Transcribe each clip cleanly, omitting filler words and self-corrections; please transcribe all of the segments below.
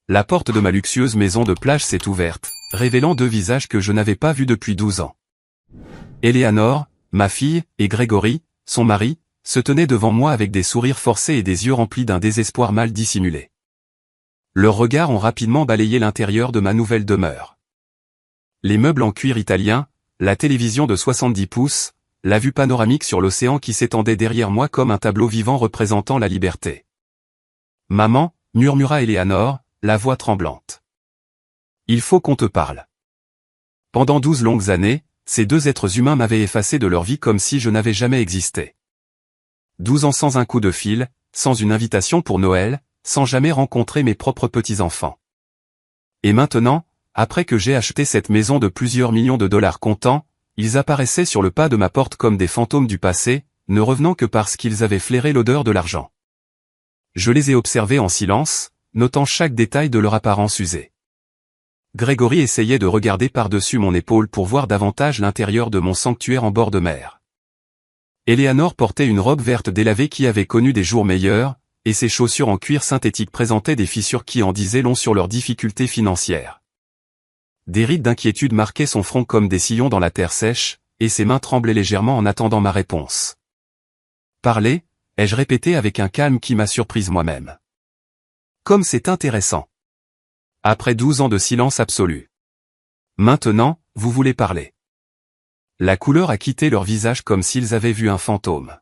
La porte de ma luxueuse maison de plage s'est ouverte, révélant deux visages que je n'avais pas vus depuis 12 ans. Eleanor, ma fille, et Gregory, son mari, se tenaient devant moi avec des sourires forcés et des yeux remplis d'un désespoir mal dissimulé. Leurs regards ont rapidement balayé l'intérieur de ma nouvelle demeure. Les meubles en cuir italien, la télévision de 70 pouces, la vue panoramique sur l'océan qui s'étendait derrière moi comme un tableau vivant représentant la liberté. « Maman », murmura Eleanor, la voix tremblante. « Il faut qu'on te parle. » Pendant 12 longues années, ces deux êtres humains m'avaient effacé de leur vie comme si je n'avais jamais existé. 12 ans sans un coup de fil, sans une invitation pour Noël, sans jamais rencontrer mes propres petits-enfants. Et maintenant, après que j'ai acheté cette maison de plusieurs millions de dollars comptants, ils apparaissaient sur le pas de ma porte comme des fantômes du passé, ne revenant que parce qu'ils avaient flairé l'odeur de l'argent. Je les ai observés en silence, notant chaque détail de leur apparence usée. Gregory essayait de regarder par-dessus mon épaule pour voir davantage l'intérieur de mon sanctuaire en bord de mer. Eleanor portait une robe verte délavée qui avait connu des jours meilleurs, et ses chaussures en cuir synthétique présentaient des fissures qui en disaient long sur leurs difficultés financières. Des rides d'inquiétude marquaient son front comme des sillons dans la terre sèche, et ses mains tremblaient légèrement en attendant ma réponse. « Parlez », ai-je répété avec un calme qui m'a surprise moi-même. Comme c'est intéressant. Après 12 ans de silence absolu. Maintenant, vous voulez parler. La couleur a quitté leur visage comme s'ils avaient vu un fantôme.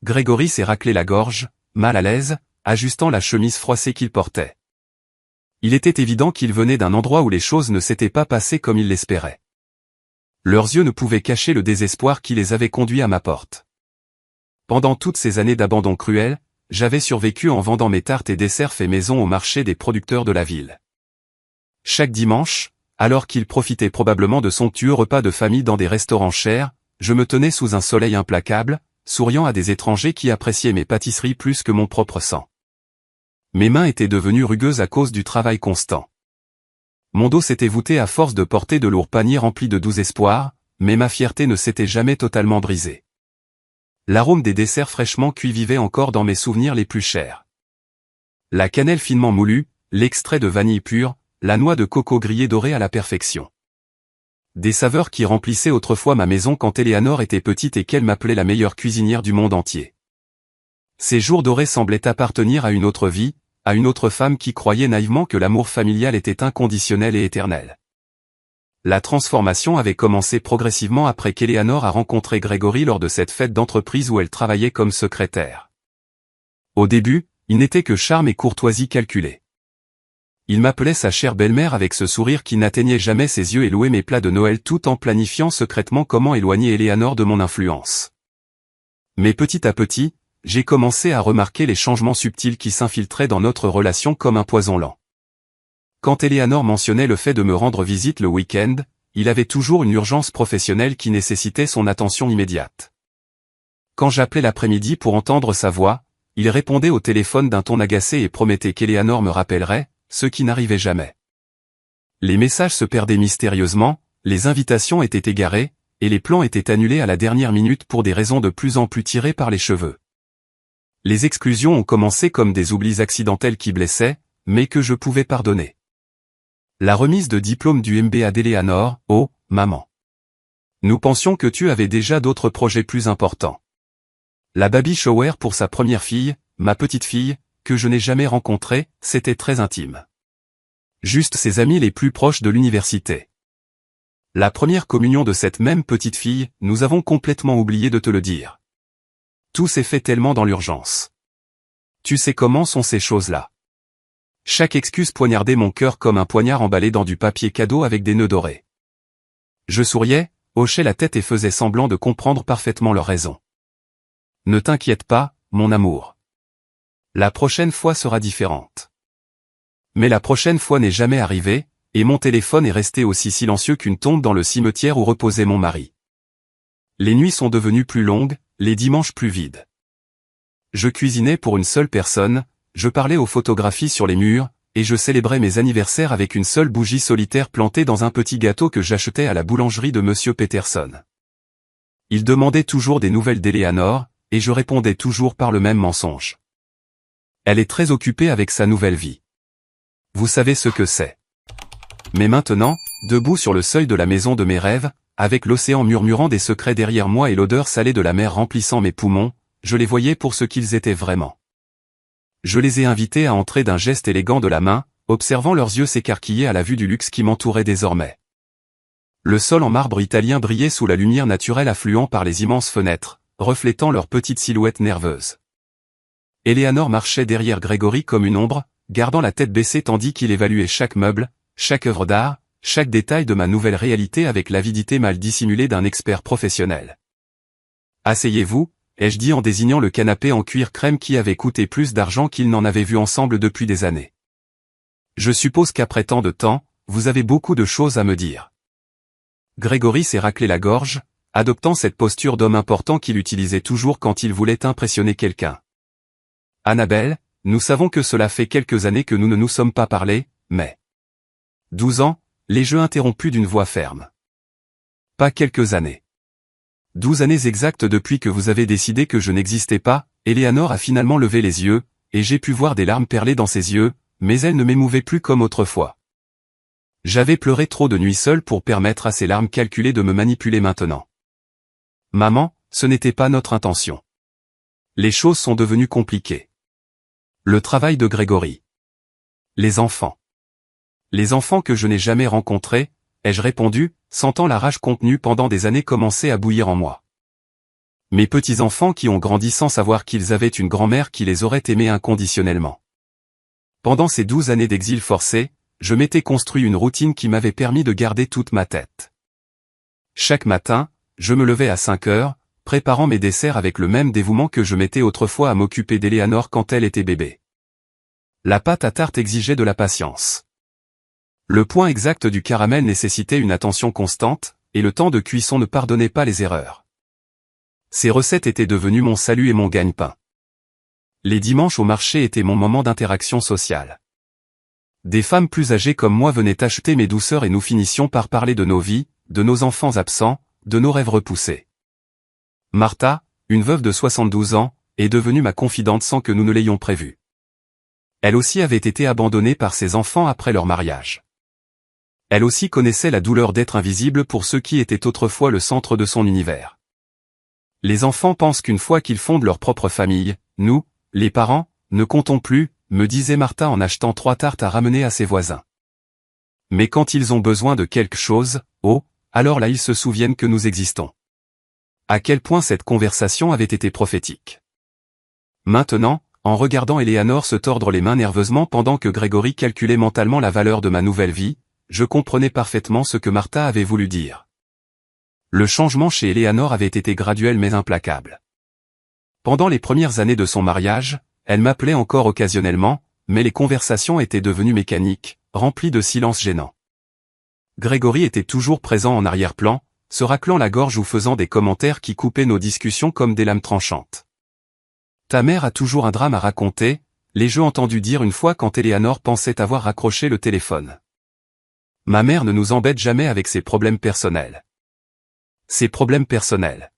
Gregory s'est raclé la gorge, mal à l'aise, ajustant la chemise froissée qu'il portait. Il était évident qu'il venait d'un endroit où les choses ne s'étaient pas passées comme il l'espérait. Leurs yeux ne pouvaient cacher le désespoir qui les avait conduits à ma porte. Pendant toutes ces années d'abandon cruel, j'avais survécu en vendant mes tartes et desserts faits maison au marché des producteurs de la ville. Chaque dimanche, alors qu'il profitait probablement de somptueux repas de famille dans des restaurants chers, je me tenais sous un soleil implacable, souriant à des étrangers qui appréciaient mes pâtisseries plus que mon propre sang. Mes mains étaient devenues rugueuses à cause du travail constant. Mon dos s'était voûté à force de porter de lourds paniers remplis de doux espoirs, mais ma fierté ne s'était jamais totalement brisée. L'arôme des desserts fraîchement cuits vivait encore dans mes souvenirs les plus chers. La cannelle finement moulue, l'extrait de vanille pure, la noix de coco grillée dorée à la perfection. Des saveurs qui remplissaient autrefois ma maison quand Eleanor était petite et qu'elle m'appelait la meilleure cuisinière du monde entier. Ces jours dorés semblaient appartenir à une autre vie, à une autre femme qui croyait naïvement que l'amour familial était inconditionnel et éternel. La transformation avait commencé progressivement après qu'Eleanor a rencontré Gregory lors de cette fête d'entreprise où elle travaillait comme secrétaire. Au début, il n'était que charme et courtoisie calculée. Il m'appelait sa chère belle-mère avec ce sourire qui n'atteignait jamais ses yeux et louait mes plats de Noël tout en planifiant secrètement comment éloigner Eleanor de mon influence. Mais petit à petit, j'ai commencé à remarquer les changements subtils qui s'infiltraient dans notre relation comme un poison lent. Quand Eleanor mentionnait le fait de me rendre visite le week-end, il avait toujours une urgence professionnelle qui nécessitait son attention immédiate. Quand j'appelais l'après-midi pour entendre sa voix, il répondait au téléphone d'un ton agacé et promettait qu'Eleanor me rappellerait, ce qui n'arrivait jamais. Les messages se perdaient mystérieusement, les invitations étaient égarées, et les plans étaient annulés à la dernière minute pour des raisons de plus en plus tirées par les cheveux. Les exclusions ont commencé comme des oublis accidentels qui blessaient, mais que je pouvais pardonner. La remise de diplôme du MBA d'Eleanor, oh, maman. Nous pensions que tu avais déjà d'autres projets plus importants. La baby shower pour sa première fille, ma petite fille, que je n'ai jamais rencontrée, c'était très intime. Juste ses amis les plus proches de l'université. La première communion de cette même petite fille, nous avons complètement oublié de te le dire. Tout s'est fait tellement dans l'urgence. Tu sais comment sont ces choses-là. Chaque excuse poignardait mon cœur comme un poignard emballé dans du papier cadeau avec des nœuds dorés. Je souriais, hochais la tête et faisais semblant de comprendre parfaitement leurs raisons. Ne t'inquiète pas, mon amour. La prochaine fois sera différente. Mais la prochaine fois n'est jamais arrivée, et mon téléphone est resté aussi silencieux qu'une tombe dans le cimetière où reposait mon mari. Les nuits sont devenues plus longues, les dimanches plus vides. Je cuisinais pour une seule personne, je parlais aux photographies sur les murs, et je célébrais mes anniversaires avec une seule bougie solitaire plantée dans un petit gâteau que j'achetais à la boulangerie de Monsieur Peterson. Il demandait toujours des nouvelles d'Eleanor, et je répondais toujours par le même mensonge. Elle est très occupée avec sa nouvelle vie. Vous savez ce que c'est. Mais maintenant, debout sur le seuil de la maison de mes rêves, avec l'océan murmurant des secrets derrière moi et l'odeur salée de la mer remplissant mes poumons, je les voyais pour ce qu'ils étaient vraiment. Je les ai invités à entrer d'un geste élégant de la main, observant leurs yeux s'écarquiller à la vue du luxe qui m'entourait désormais. Le sol en marbre italien brillait sous la lumière naturelle affluant par les immenses fenêtres, reflétant leurs petites silhouettes nerveuses. Eleanor marchait derrière Grégory comme une ombre, gardant la tête baissée tandis qu'il évaluait chaque meuble, chaque œuvre d'art, chaque détail de ma nouvelle réalité avec l'avidité mal dissimulée d'un expert professionnel. « Asseyez-vous », ai-je dit en désignant le canapé en cuir crème qui avait coûté plus d'argent qu'ils n'en avaient vu ensemble depuis des années. « Je suppose qu'après tant de temps, vous avez beaucoup de choses à me dire. » Grégory s'est raclé la gorge, adoptant cette posture d'homme important qu'il utilisait toujours quand il voulait impressionner quelqu'un. « Annabelle, nous savons que cela fait quelques années que nous ne nous sommes pas parlé, mais... » 12 ans, les jeux interrompus d'une voix ferme. Pas quelques années. 12 années exactes depuis que vous avez décidé que je n'existais pas. Eleanor a finalement levé les yeux, et j'ai pu voir des larmes perler dans ses yeux, mais elles ne m'émouvaient plus comme autrefois. J'avais pleuré trop de nuits seule pour permettre à ces larmes calculées de me manipuler maintenant. Maman, ce n'était pas notre intention. Les choses sont devenues compliquées. Le travail de Grégory. Les enfants. Les enfants que je n'ai jamais rencontrés, ai-je répondu, sentant la rage contenue pendant des années commencer à bouillir en moi. Mes petits-enfants qui ont grandi sans savoir qu'ils avaient une grand-mère qui les aurait aimés inconditionnellement. Pendant ces 12 années d'exil forcé, je m'étais construit une routine qui m'avait permis de garder toute ma tête. Chaque matin, je me levais à 5 heures, préparant mes desserts avec le même dévouement que je mettais autrefois à m'occuper d'Eleanor quand elle était bébé. La pâte à tarte exigeait de la patience. Le point exact du caramel nécessitait une attention constante, et le temps de cuisson ne pardonnait pas les erreurs. Ces recettes étaient devenues mon salut et mon gagne-pain. Les dimanches au marché étaient mon moment d'interaction sociale. Des femmes plus âgées comme moi venaient acheter mes douceurs et nous finissions par parler de nos vies, de nos enfants absents, de nos rêves repoussés. Martha, une veuve de 72 ans, est devenue ma confidente sans que nous ne l'ayons prévu. Elle aussi avait été abandonnée par ses enfants après leur mariage. Elle aussi connaissait la douleur d'être invisible pour ceux qui étaient autrefois le centre de son univers. Les enfants pensent qu'une fois qu'ils fondent leur propre famille, nous, les parents, ne comptons plus, me disait Martha en achetant 3 tartes à ramener à ses voisins. Mais quand ils ont besoin de quelque chose, oh, alors là ils se souviennent que nous existons. À quel point cette conversation avait été prophétique. Maintenant, en regardant Eleanor se tordre les mains nerveusement pendant que Grégory calculait mentalement la valeur de ma nouvelle vie, je comprenais parfaitement ce que Martha avait voulu dire. Le changement chez Eleanor avait été graduel mais implacable. Pendant les premières années de son mariage, elle m'appelait encore occasionnellement, mais les conversations étaient devenues mécaniques, remplies de silence gênant. Grégory était toujours présent en arrière-plan, se raclant la gorge ou faisant des commentaires qui coupaient nos discussions comme des lames tranchantes. Ta mère a toujours un drame à raconter, l'ai-je entendu dire une fois quand Eleanor pensait avoir raccroché le téléphone. Ma mère ne nous embête jamais avec ses problèmes personnels. Ses problèmes personnels.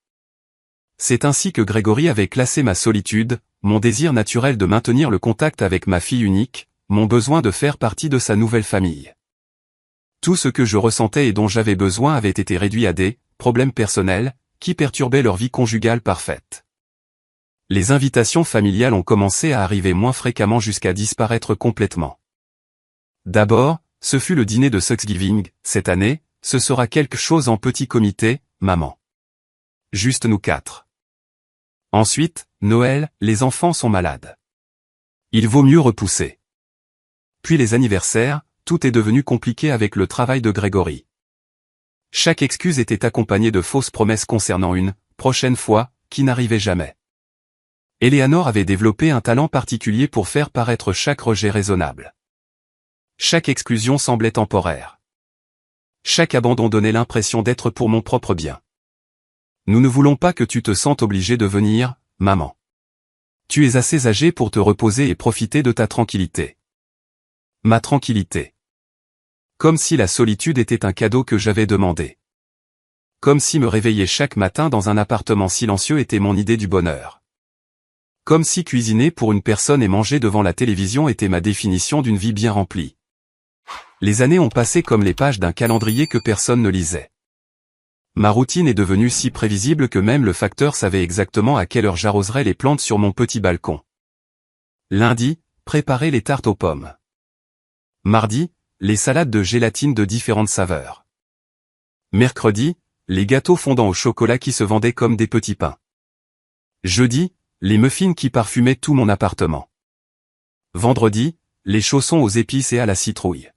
C'est ainsi que Grégory avait classé ma solitude, mon désir naturel de maintenir le contact avec ma fille unique, mon besoin de faire partie de sa nouvelle famille. Tout ce que je ressentais et dont j'avais besoin avait été réduit à des problèmes personnels, qui perturbaient leur vie conjugale parfaite. Les invitations familiales ont commencé à arriver moins fréquemment jusqu'à disparaître complètement. D'abord, ce fut le dîner de Thanksgiving. Cette année, ce sera quelque chose en petit comité, maman. Juste nous 4. Ensuite, Noël, les enfants sont malades. Il vaut mieux repousser. Puis les anniversaires, tout est devenu compliqué avec le travail de Grégory. Chaque excuse était accompagnée de fausses promesses concernant une prochaine fois, qui n'arrivait jamais. Eleanor avait développé un talent particulier pour faire paraître chaque rejet raisonnable. Chaque exclusion semblait temporaire. Chaque abandon donnait l'impression d'être pour mon propre bien. Nous ne voulons pas que tu te sentes obligé de venir, maman. Tu es assez âgée pour te reposer et profiter de ta tranquillité. Ma tranquillité. Comme si la solitude était un cadeau que j'avais demandé. Comme si me réveiller chaque matin dans un appartement silencieux était mon idée du bonheur. Comme si cuisiner pour une personne et manger devant la télévision était ma définition d'une vie bien remplie. Les années ont passé comme les pages d'un calendrier que personne ne lisait. Ma routine est devenue si prévisible que même le facteur savait exactement à quelle heure j'arroserais les plantes sur mon petit balcon. Lundi, préparer les tartes aux pommes. Mardi, les salades de gélatine de différentes saveurs. Mercredi, les gâteaux fondants au chocolat qui se vendaient comme des petits pains. Jeudi, les muffins qui parfumaient tout mon appartement. Vendredi, les chaussons aux épices et à la citrouille.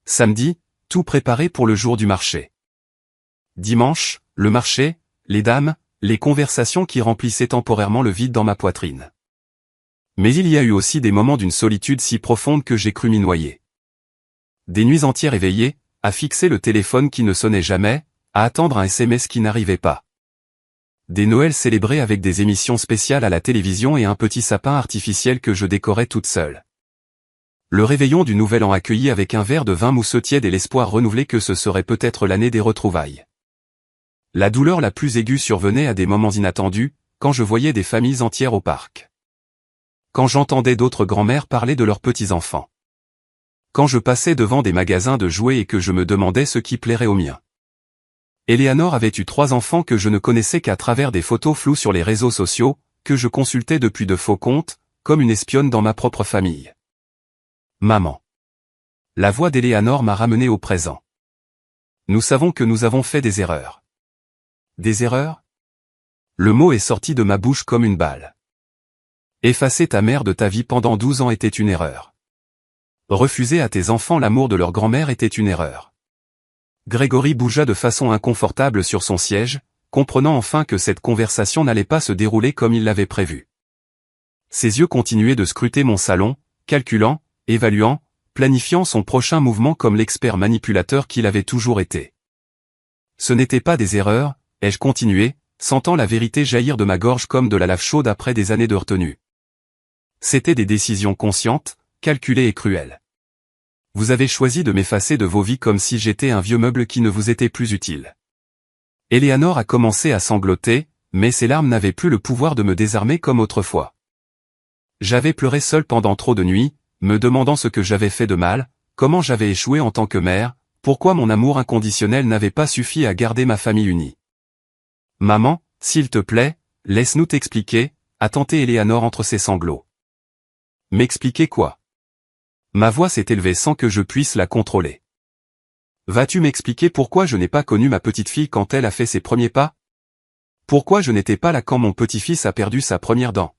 Samedi, tout préparé pour le jour du marché. Dimanche, le marché, les dames, les conversations qui remplissaient temporairement le vide dans ma poitrine. Mais il y a eu aussi des moments d'une solitude si profonde que j'ai cru m'y noyer. Des nuits entières éveillées, à fixer le téléphone qui ne sonnait jamais, à attendre un SMS qui n'arrivait pas. Des Noëls célébrés avec des émissions spéciales à la télévision et un petit sapin artificiel que je décorais toute seule. Le réveillon du Nouvel An accueilli avec un verre de vin mousseux tiède et l'espoir renouvelé que ce serait peut-être l'année des retrouvailles. La douleur la plus aiguë survenait à des moments inattendus, quand je voyais des familles entières au parc. Quand j'entendais d'autres grands-mères parler de leurs petits-enfants. Quand je passais devant des magasins de jouets et que je me demandais ce qui plairait aux miens. Eleanor avait eu 3 enfants que je ne connaissais qu'à travers des photos floues sur les réseaux sociaux, que je consultais depuis de faux comptes, comme une espionne dans ma propre famille. Maman. La voix d'Eleanor m'a ramené au présent. Nous savons que nous avons fait des erreurs. Des erreurs? Le mot est sorti de ma bouche comme une balle. Effacer ta mère de ta vie pendant 12 ans était une erreur. Refuser à tes enfants l'amour de leur grand-mère était une erreur. Grégory bougea de façon inconfortable sur son siège, comprenant enfin que cette conversation n'allait pas se dérouler comme il l'avait prévu. Ses yeux continuaient de scruter mon salon, calculant, évaluant, planifiant son prochain mouvement comme l'expert manipulateur qu'il avait toujours été. Ce n'étaient pas des erreurs, ai-je continué, sentant la vérité jaillir de ma gorge comme de la lave chaude après des années de retenue. C'étaient des décisions conscientes, calculées et cruelles. Vous avez choisi de m'effacer de vos vies comme si j'étais un vieux meuble qui ne vous était plus utile. Eleanor a commencé à sangloter, mais ses larmes n'avaient plus le pouvoir de me désarmer comme autrefois. J'avais pleuré seul pendant trop de nuits, me demandant ce que j'avais fait de mal, comment j'avais échoué en tant que mère, pourquoi mon amour inconditionnel n'avait pas suffi à garder ma famille unie. Maman, s'il te plaît, laisse-nous t'expliquer, a tenté Eleanor entre ses sanglots. M'expliquer quoi? Ma voix s'est élevée sans que je puisse la contrôler. Vas-tu m'expliquer pourquoi je n'ai pas connu ma petite fille quand elle a fait ses premiers pas? Pourquoi je n'étais pas là quand mon petit-fils a perdu sa première dent?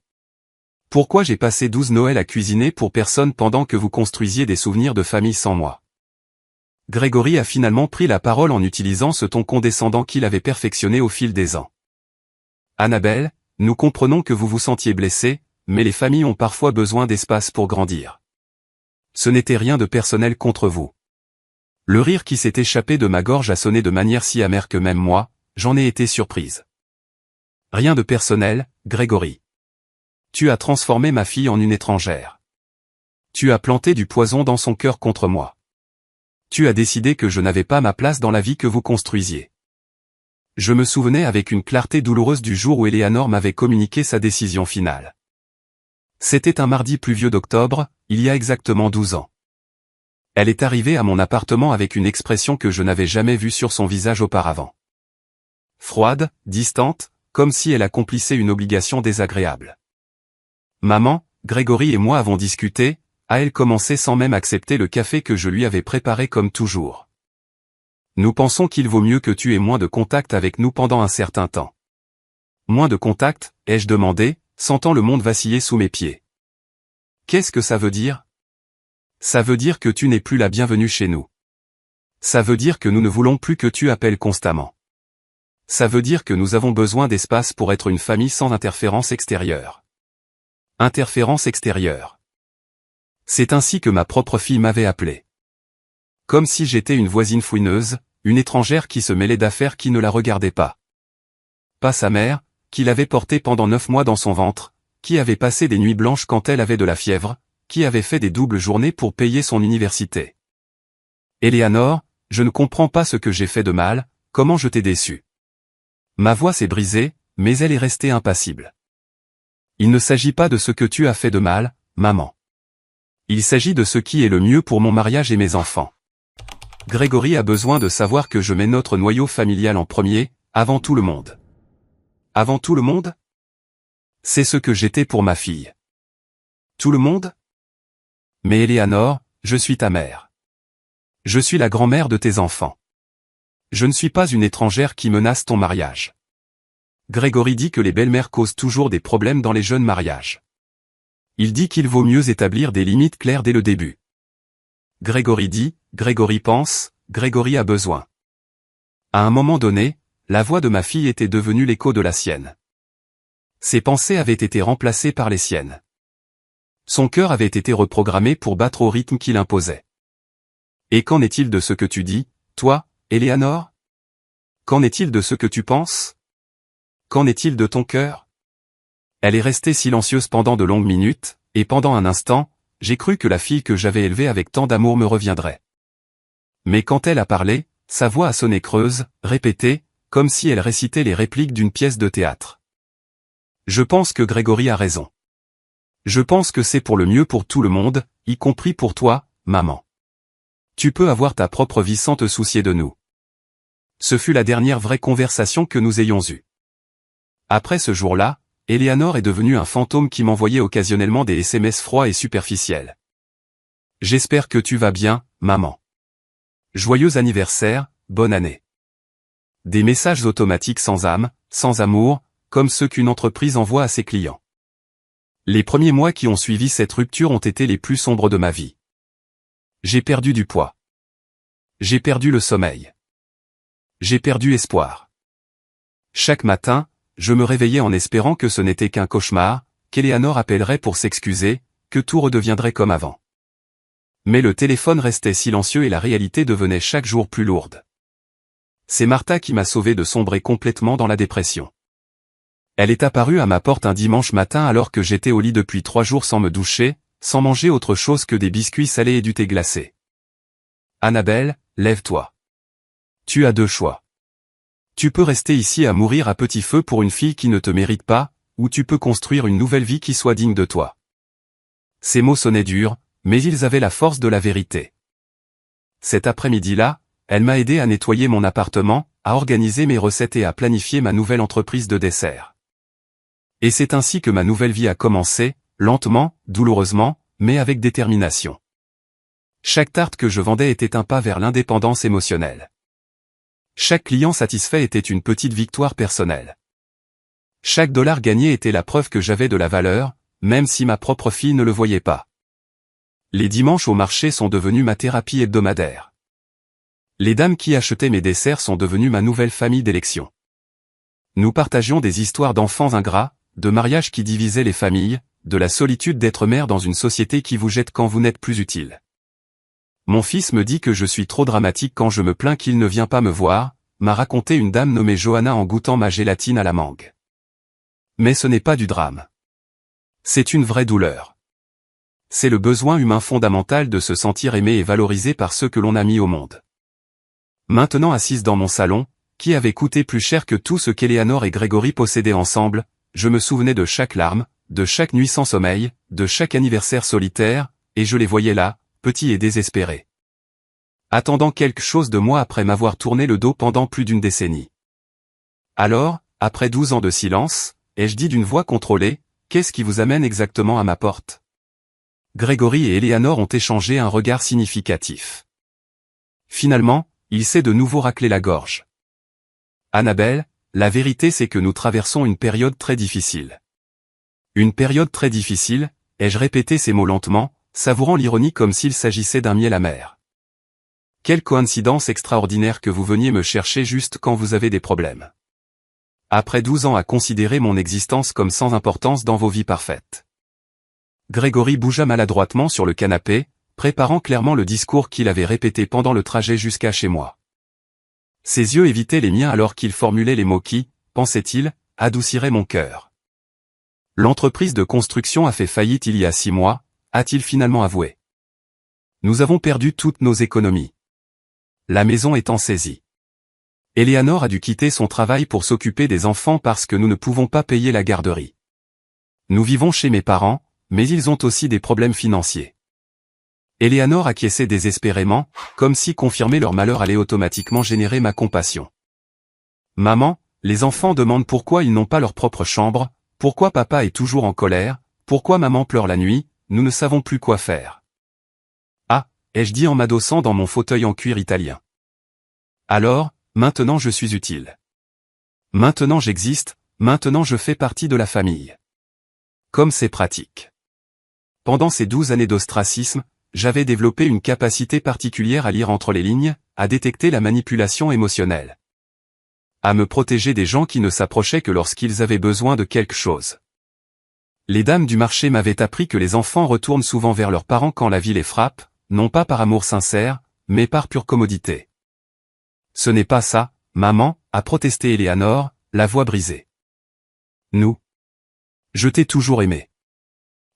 Pourquoi j'ai passé 12 Noëls à cuisiner pour personne pendant que vous construisiez des souvenirs de famille sans moi? Grégory a finalement pris la parole en utilisant ce ton condescendant qu'il avait perfectionné au fil des ans. Annabelle, nous comprenons que vous vous sentiez blessée, mais les familles ont parfois besoin d'espace pour grandir. Ce n'était rien de personnel contre vous. Le rire qui s'est échappé de ma gorge a sonné de manière si amère que même moi, j'en ai été surprise. Rien de personnel, Grégory. Tu as transformé ma fille en une étrangère. Tu as planté du poison dans son cœur contre moi. Tu as décidé que je n'avais pas ma place dans la vie que vous construisiez. Je me souvenais avec une clarté douloureuse du jour où Eleanor m'avait communiqué sa décision finale. C'était un mardi pluvieux d'octobre, il y a exactement 12 ans. Elle est arrivée à mon appartement avec une expression que je n'avais jamais vue sur son visage auparavant. Froide, distante, comme si elle accomplissait une obligation désagréable. Maman, Grégory et moi avons discuté, a-elle commencé sans même accepter le café que je lui avais préparé comme toujours. Nous pensons qu'il vaut mieux que tu aies moins de contact avec nous pendant un certain temps. Moins de contact, ai-je demandé, sentant le monde vaciller sous mes pieds. Qu'est-ce que ça veut dire? Ça veut dire que tu n'es plus la bienvenue chez nous. Ça veut dire que nous ne voulons plus que tu appelles constamment. Ça veut dire que nous avons besoin d'espace pour être une famille sans interférence extérieure. Interférence extérieure. C'est ainsi que ma propre fille m'avait appelé. Comme si j'étais une voisine fouineuse, une étrangère qui se mêlait d'affaires qui ne la regardaient pas. Pas sa mère, qui l'avait portée pendant 9 mois dans son ventre, qui avait passé des nuits blanches quand elle avait de la fièvre, qui avait fait des doubles journées pour payer son université. Eleanor, je ne comprends pas ce que j'ai fait de mal, comment je t'ai déçu. Ma voix s'est brisée, mais elle est restée impassible. Il ne s'agit pas de ce que tu as fait de mal, maman. Il s'agit de ce qui est le mieux pour mon mariage et mes enfants. Grégory a besoin de savoir que je mets notre noyau familial en premier, avant tout le monde. Avant tout le monde? C'est ce que j'étais pour ma fille. Tout le monde? Mais Eleanor, je suis ta mère. Je suis la grand-mère de tes enfants. Je ne suis pas une étrangère qui menace ton mariage. Grégory dit que les belles-mères causent toujours des problèmes dans les jeunes mariages. Il dit qu'il vaut mieux établir des limites claires dès le début. Grégory dit, Grégory pense, Grégory a besoin. À un moment donné, la voix de ma fille était devenue l'écho de la sienne. Ses pensées avaient été remplacées par les siennes. Son cœur avait été reprogrammé pour battre au rythme qu'il imposait. Et qu'en est-il de ce que tu dis, toi, Eleanor? Qu'en est-il de ce que tu penses? Qu'en est-il de ton cœur? Elle est restée silencieuse pendant de longues minutes, et pendant un instant, j'ai cru que la fille que j'avais élevée avec tant d'amour me reviendrait. Mais quand elle a parlé, sa voix a sonné creuse, répétée, comme si elle récitait les répliques d'une pièce de théâtre. Je pense que Grégory a raison. Je pense que c'est pour le mieux pour tout le monde, y compris pour toi, maman. Tu peux avoir ta propre vie sans te soucier de nous. Ce fut la dernière vraie conversation que nous ayons eue. Après ce jour-là, Eleanor est devenue un fantôme qui m'envoyait occasionnellement des SMS froids et superficiels. J'espère que tu vas bien, maman. Joyeux anniversaire, bonne année. Des messages automatiques sans âme, sans amour, comme ceux qu'une entreprise envoie à ses clients. Les premiers mois qui ont suivi cette rupture ont été les plus sombres de ma vie. J'ai perdu du poids. J'ai perdu le sommeil. J'ai perdu espoir. Chaque matin, je me réveillais en espérant que ce n'était qu'un cauchemar, qu'Eleanor appellerait pour s'excuser, que tout redeviendrait comme avant. Mais le téléphone restait silencieux et la réalité devenait chaque jour plus lourde. C'est Martha qui m'a sauvé de sombrer complètement dans la dépression. Elle est apparue à ma porte un dimanche matin alors que j'étais au lit depuis 3 jours sans me doucher, sans manger autre chose que des biscuits salés et du thé glacé. Annabelle, lève-toi. Tu as 2 choix. Tu peux rester ici à mourir à petit feu pour une fille qui ne te mérite pas, ou tu peux construire une nouvelle vie qui soit digne de toi. Ces mots sonnaient durs, mais ils avaient la force de la vérité. Cet après-midi-là, elle m'a aidé à nettoyer mon appartement, à organiser mes recettes et à planifier ma nouvelle entreprise de dessert. Et c'est ainsi que ma nouvelle vie a commencé, lentement, douloureusement, mais avec détermination. Chaque tarte que je vendais était un pas vers l'indépendance émotionnelle. Chaque client satisfait était une petite victoire personnelle. Chaque dollar gagné était la preuve que j'avais de la valeur, même si ma propre fille ne le voyait pas. Les dimanches au marché sont devenus ma thérapie hebdomadaire. Les dames qui achetaient mes desserts sont devenues ma nouvelle famille d'élection. Nous partagions des histoires d'enfants ingrats, de mariages qui divisaient les familles, de la solitude d'être mère dans une société qui vous jette quand vous n'êtes plus utile. Mon fils me dit que je suis trop dramatique quand je me plains qu'il ne vient pas me voir, m'a raconté une dame nommée Johanna en goûtant ma gélatine à la mangue. Mais ce n'est pas du drame. C'est une vraie douleur. C'est le besoin humain fondamental de se sentir aimé et valorisé par ceux que l'on a mis au monde. Maintenant assise dans mon salon, qui avait coûté plus cher que tout ce qu'Eleanor et Grégory possédaient ensemble, je me souvenais de chaque larme, de chaque nuit sans sommeil, de chaque anniversaire solitaire, et je les voyais là, petits et désespérés. Attendant quelque chose de moi après m'avoir tourné le dos pendant plus d'une décennie. Alors, après 12 ans de silence, ai-je dit d'une voix contrôlée, « Qu'est-ce qui vous amène exactement à ma porte ?» Grégory et Eleanor ont échangé un regard significatif. Finalement, il s'est de nouveau raclé la gorge. Annabelle, la vérité c'est que nous traversons une période très difficile. Une période très difficile, ai-je répété ces mots lentement, savourant l'ironie comme s'il s'agissait d'un miel amer. Quelle coïncidence extraordinaire que vous veniez me chercher juste quand vous avez des problèmes. Après 12 ans à considérer mon existence comme sans importance dans vos vies parfaites. Grégory bougea maladroitement sur le canapé, préparant clairement le discours qu'il avait répété pendant le trajet jusqu'à chez moi. Ses yeux évitaient les miens alors qu'il formulait les mots qui, pensait-il, adouciraient mon cœur. L'entreprise de construction a fait faillite il y a 6 mois, a-t-il finalement avoué. Nous avons perdu toutes nos économies. La maison étant saisie. Eleanor a dû quitter son travail pour s'occuper des enfants parce que nous ne pouvons pas payer la garderie. Nous vivons chez mes parents, mais ils ont aussi des problèmes financiers. Éléanore acquiesçait désespérément, comme si confirmer leur malheur allait automatiquement générer ma compassion. Maman, les enfants demandent pourquoi ils n'ont pas leur propre chambre, pourquoi papa est toujours en colère, pourquoi maman pleure la nuit, nous ne savons plus quoi faire. Ah, ai-je dit en m'adossant dans mon fauteuil en cuir italien. Alors, maintenant je suis utile. Maintenant j'existe, maintenant je fais partie de la famille. Comme c'est pratique. Pendant ces 12 années d'ostracisme, j'avais développé une capacité particulière à lire entre les lignes, à détecter la manipulation émotionnelle. À me protéger des gens qui ne s'approchaient que lorsqu'ils avaient besoin de quelque chose. Les dames du marché m'avaient appris que les enfants retournent souvent vers leurs parents quand la vie les frappe, non pas par amour sincère, mais par pure commodité. Ce n'est pas ça, maman, a protesté Éléanore, la voix brisée. Nous. Je t'ai toujours aimé.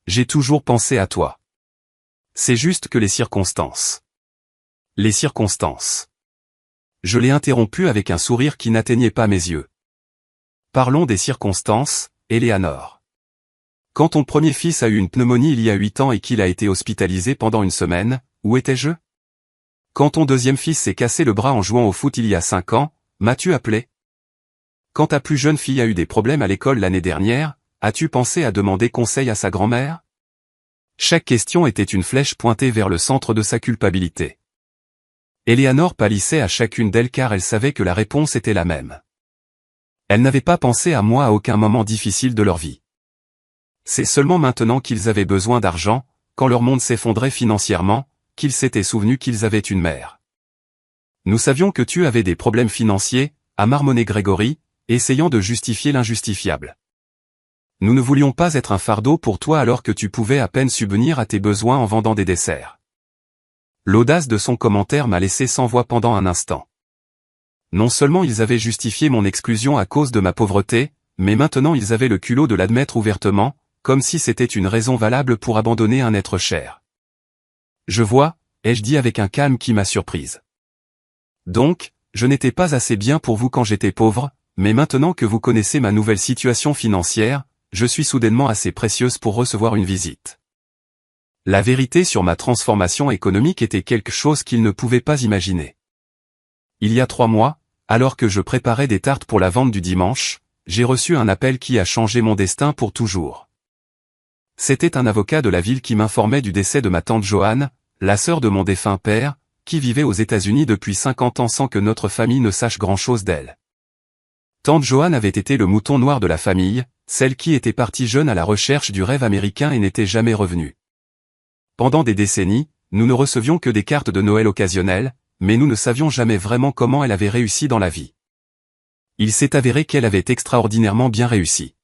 J'ai toujours pensé à toi. C'est juste que les circonstances. Les circonstances. Je l'ai interrompu avec un sourire qui n'atteignait pas mes yeux. Parlons des circonstances, Éléanore. Quand ton premier fils a eu une pneumonie il y a 8 ans et qu'il a été hospitalisé pendant une semaine, où étais-je? Quand ton deuxième fils s'est cassé le bras en jouant au foot il y a 5 ans, m'as-tu appelé? Quand ta plus jeune fille a eu des problèmes à l'école l'année dernière, as-tu pensé à demander conseil à sa grand-mère? Chaque question était une flèche pointée vers le centre de sa culpabilité. Éléanore pâlissait à chacune d'elles car elle savait que la réponse était la même. Elle n'avait pas pensé à moi à aucun moment difficile de leur vie. C'est seulement maintenant qu'ils avaient besoin d'argent, quand leur monde s'effondrait financièrement, qu'ils s'étaient souvenus qu'ils avaient une mère. Nous savions que tu avais des problèmes financiers, a marmonné Grégory, essayant de justifier l'injustifiable. Nous ne voulions pas être un fardeau pour toi alors que tu pouvais à peine subvenir à tes besoins en vendant des desserts. L'audace de son commentaire m'a laissé sans voix pendant un instant. Non seulement ils avaient justifié mon exclusion à cause de ma pauvreté, mais maintenant ils avaient le culot de l'admettre ouvertement, comme si c'était une raison valable pour abandonner un être cher. Je vois, ai-je dit avec un calme qui m'a surprise. Donc, je n'étais pas assez bien pour vous quand j'étais pauvre, mais maintenant que vous connaissez ma nouvelle situation financière, je suis soudainement assez précieuse pour recevoir une visite. La vérité sur ma transformation économique était quelque chose qu'ils ne pouvaient pas imaginer. Il y a 3 mois, alors que je préparais des tartes pour la vente du dimanche, j'ai reçu un appel qui a changé mon destin pour toujours. C'était un avocat de la ville qui m'informait du décès de ma tante Joanne, la sœur de mon défunt père, qui vivait aux États-Unis depuis 50 ans sans que notre famille ne sache grand-chose d'elle. Tante Joanne avait été le mouton noir de la famille, celle qui était partie jeune à la recherche du rêve américain et n'était jamais revenue. Pendant des décennies, nous ne recevions que des cartes de Noël occasionnelles, mais nous ne savions jamais vraiment comment elle avait réussi dans la vie. Il s'est avéré qu'elle avait extraordinairement bien réussi.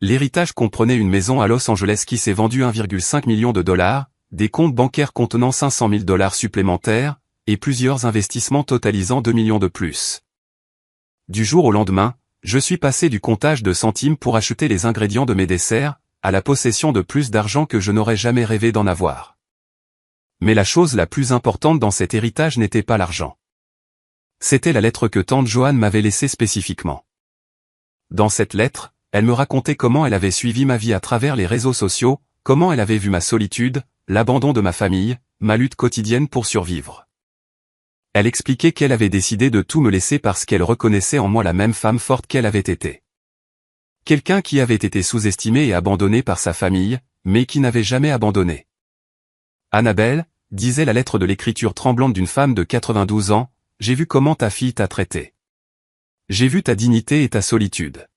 L'héritage comprenait une maison à Los Angeles qui s'est vendue 1,5 million de dollars, des comptes bancaires contenant 500 000 dollars supplémentaires, et plusieurs investissements totalisant 2 millions de plus. Du jour au lendemain, je suis passé du comptage de centimes pour acheter les ingrédients de mes desserts, à la possession de plus d'argent que je n'aurais jamais rêvé d'en avoir. Mais la chose la plus importante dans cet héritage n'était pas l'argent. C'était la lettre que tante Joanne m'avait laissée spécifiquement. Dans cette lettre, elle me racontait comment elle avait suivi ma vie à travers les réseaux sociaux, comment elle avait vu ma solitude, l'abandon de ma famille, ma lutte quotidienne pour survivre. Elle expliquait qu'elle avait décidé de tout me laisser parce qu'elle reconnaissait en moi la même femme forte qu'elle avait été. Quelqu'un qui avait été sous-estimé et abandonné par sa famille, mais qui n'avait jamais abandonné. Annabelle, disait la lettre de l'écriture tremblante d'une femme de 92 ans, j'ai vu comment ta fille t'a traité. J'ai vu ta dignité et ta solitude.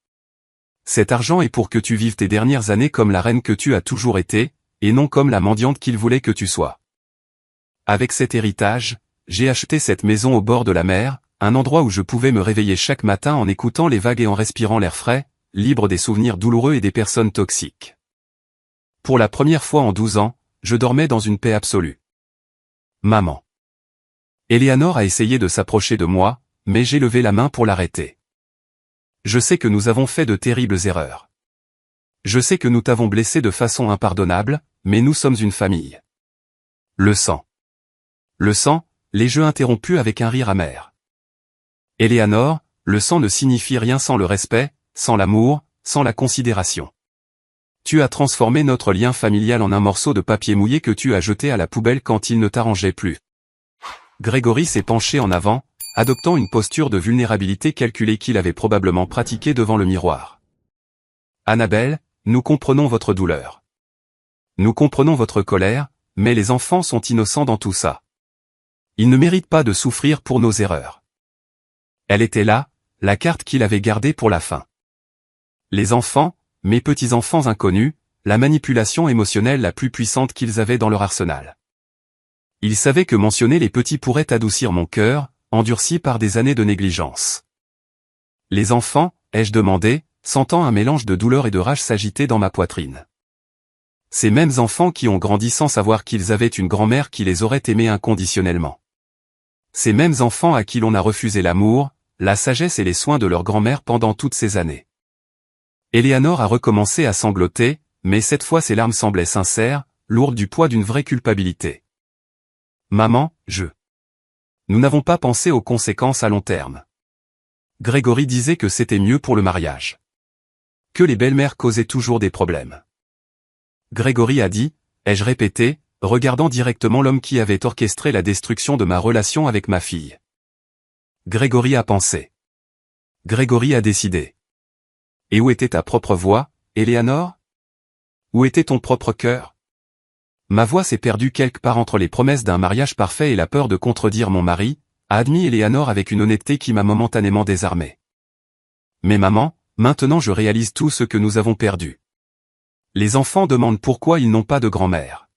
Cet argent est pour que tu vives tes dernières années comme la reine que tu as toujours été, et non comme la mendiante qu'il voulait que tu sois. Avec cet héritage, j'ai acheté cette maison au bord de la mer, un endroit où je pouvais me réveiller chaque matin en écoutant les vagues et en respirant l'air frais, libre des souvenirs douloureux et des personnes toxiques. Pour la première fois en 12 ans, je dormais dans une paix absolue. Maman. Éléanore a essayé de s'approcher de moi, mais j'ai levé la main pour l'arrêter. Je sais que nous avons fait de terribles erreurs. Je sais que nous t'avons blessé de façon impardonnable, mais nous sommes une famille. Le sang. Le sang, les jeux interrompus avec un rire amer. Éléanore, le sang ne signifie rien sans le respect, sans l'amour, sans la considération. Tu as transformé notre lien familial en un morceau de papier mouillé que tu as jeté à la poubelle quand il ne t'arrangeait plus. Grégory s'est penché en avant, adoptant une posture de vulnérabilité calculée qu'il avait probablement pratiquée devant le miroir. Annabelle, nous comprenons votre douleur. Nous comprenons votre colère, mais les enfants sont innocents dans tout ça. Ils ne méritent pas de souffrir pour nos erreurs. Elle était là, la carte qu'il avait gardée pour la fin. Les enfants, mes petits-enfants inconnus, la manipulation émotionnelle la plus puissante qu'ils avaient dans leur arsenal. Il savait que mentionner les petits pourrait adoucir mon cœur, endurci par des années de négligence. Les enfants, ai-je demandé, sentant un mélange de douleur et de rage s'agiter dans ma poitrine. Ces mêmes enfants qui ont grandi sans savoir qu'ils avaient une grand-mère qui les aurait aimés inconditionnellement. Ces mêmes enfants à qui l'on a refusé l'amour, la sagesse et les soins de leur grand-mère pendant toutes ces années. Eleanor a recommencé à sangloter, mais cette fois ses larmes semblaient sincères, lourdes du poids d'une vraie culpabilité. Maman, Nous n'avons pas pensé aux conséquences à long terme. Grégory disait que c'était mieux pour le mariage. Que les belles-mères causaient toujours des problèmes. Grégory a dit, ai-je répété, regardant directement l'homme qui avait orchestré la destruction de ma relation avec ma fille. Grégory a pensé. Grégory a décidé. Et où était ta propre voix, Eleanor? Où était ton propre cœur? Ma voix s'est perdue quelque part entre les promesses d'un mariage parfait et la peur de contredire mon mari, a admis Eleanor avec une honnêteté qui m'a momentanément désarmé. Mais maman, maintenant je réalise tout ce que nous avons perdu. Les enfants demandent pourquoi ils n'ont pas de grand-mère.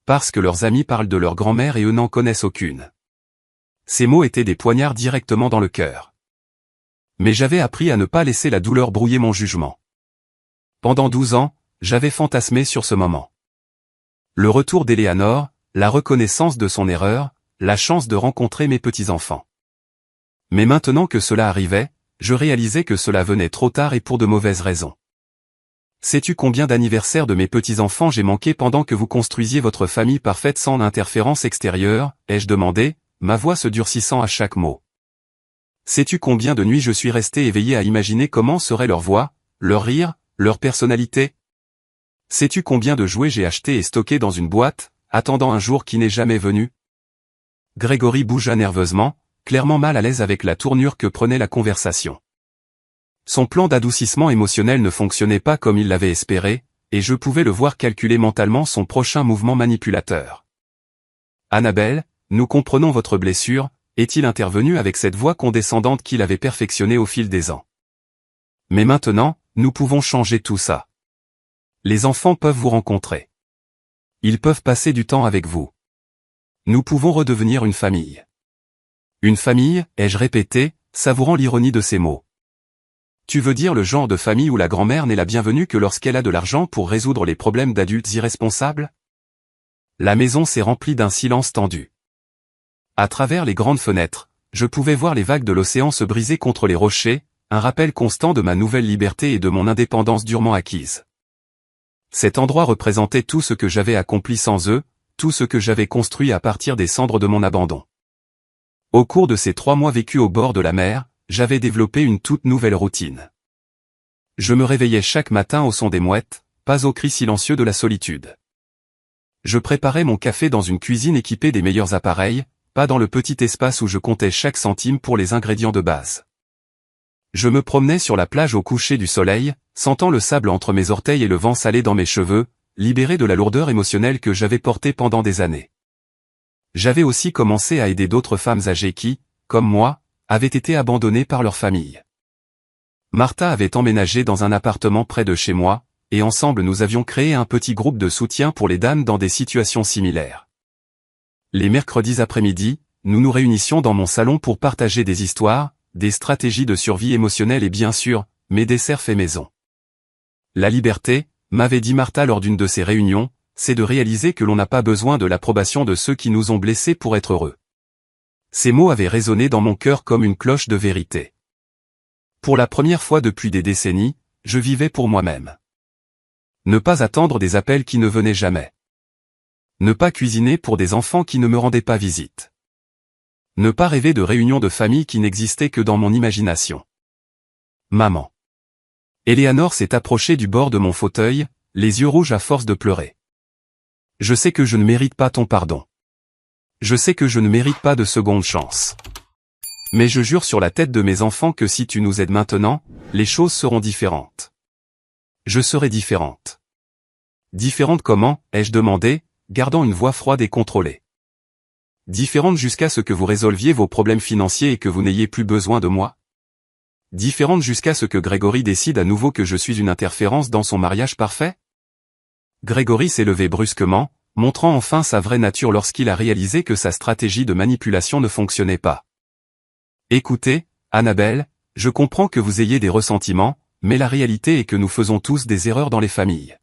Parce que leurs amis parlent de leur grand-mère et eux n'en connaissent aucune. Ces mots étaient des poignards directement dans le cœur. Mais j'avais appris à ne pas laisser la douleur brouiller mon jugement. Pendant 12 ans, j'avais fantasmé sur ce moment. Le retour d'Eleanor, la reconnaissance de son erreur, la chance de rencontrer mes petits-enfants. Mais maintenant que cela arrivait, je réalisais que cela venait trop tard et pour de mauvaises raisons. Sais-tu combien d'anniversaires de mes petits-enfants j'ai manqué pendant que vous construisiez votre famille parfaite sans interférence extérieure, ai-je demandé, ma voix se durcissant à chaque mot. Sais-tu combien de nuits je suis resté éveillé à imaginer comment serait leur voix, leur rire, leur personnalité? Sais-tu combien de jouets j'ai achetés et stockés dans une boîte, attendant un jour qui n'est jamais venu? Grégory bougea nerveusement, clairement mal à l'aise avec la tournure que prenait la conversation. Son plan d'adoucissement émotionnel ne fonctionnait pas comme il l'avait espéré, et je pouvais le voir calculer mentalement son prochain mouvement manipulateur. Annabelle, nous comprenons votre blessure, est-il intervenu avec cette voix condescendante qu'il avait perfectionnée au fil des ans. Mais maintenant, nous pouvons changer tout ça. Les enfants peuvent vous rencontrer. Ils peuvent passer du temps avec vous. Nous pouvons redevenir une famille. Une famille, ai-je répété, savourant l'ironie de ces mots. Tu veux dire le genre de famille où la grand-mère n'est la bienvenue que lorsqu'elle a de l'argent pour résoudre les problèmes d'adultes irresponsables? La maison s'est remplie d'un silence tendu. À travers les grandes fenêtres, je pouvais voir les vagues de l'océan se briser contre les rochers, un rappel constant de ma nouvelle liberté et de mon indépendance durement acquise. Cet endroit représentait tout ce que j'avais accompli sans eux, tout ce que j'avais construit à partir des cendres de mon abandon. Au cours de ces 3 mois vécus au bord de la mer, j'avais développé une toute nouvelle routine. Je me réveillais chaque matin au son des mouettes, pas au cri silencieux de la solitude. Je préparais mon café dans une cuisine équipée des meilleurs appareils, pas dans le petit espace où je comptais chaque centime pour les ingrédients de base. Je me promenais sur la plage au coucher du soleil, sentant le sable entre mes orteils et le vent salé dans mes cheveux, libéré de la lourdeur émotionnelle que j'avais portée pendant des années. J'avais aussi commencé à aider d'autres femmes âgées qui, comme moi, avaient été abandonnées par leur famille. Martha avait emménagé dans un appartement près de chez moi, et ensemble nous avions créé un petit groupe de soutien pour les dames dans des situations similaires. Les mercredis après-midi, nous nous réunissions dans mon salon pour partager des histoires, des stratégies de survie émotionnelle et bien sûr, mes desserts faits maison. La liberté, m'avait dit Martha lors d'une de ces réunions, c'est de réaliser que l'on n'a pas besoin de l'approbation de ceux qui nous ont blessés pour être heureux. Ces mots avaient résonné dans mon cœur comme une cloche de vérité. Pour la première fois depuis des décennies, je vivais pour moi-même. Ne pas attendre des appels qui ne venaient jamais. Ne pas cuisiner pour des enfants qui ne me rendaient pas visite. Ne pas rêver de réunions de famille qui n'existaient que dans mon imagination. Maman. Eleanor s'est approchée du bord de mon fauteuil, les yeux rouges à force de pleurer. Je sais que je ne mérite pas ton pardon. Je sais que je ne mérite pas de seconde chance. Mais je jure sur la tête de mes enfants que si tu nous aides maintenant, les choses seront différentes. Je serai différente. Différente comment, ai-je demandé, gardant une voix froide et contrôlée. Différente jusqu'à ce que vous résolviez vos problèmes financiers et que vous n'ayez plus besoin de moi? Différente jusqu'à ce que Grégory décide à nouveau que je suis une interférence dans son mariage parfait? Grégory s'est levé brusquement, montrant enfin sa vraie nature lorsqu'il a réalisé que sa stratégie de manipulation ne fonctionnait pas. Écoutez, Annabelle, je comprends que vous ayez des ressentiments, mais la réalité est que nous faisons tous des erreurs dans les familles.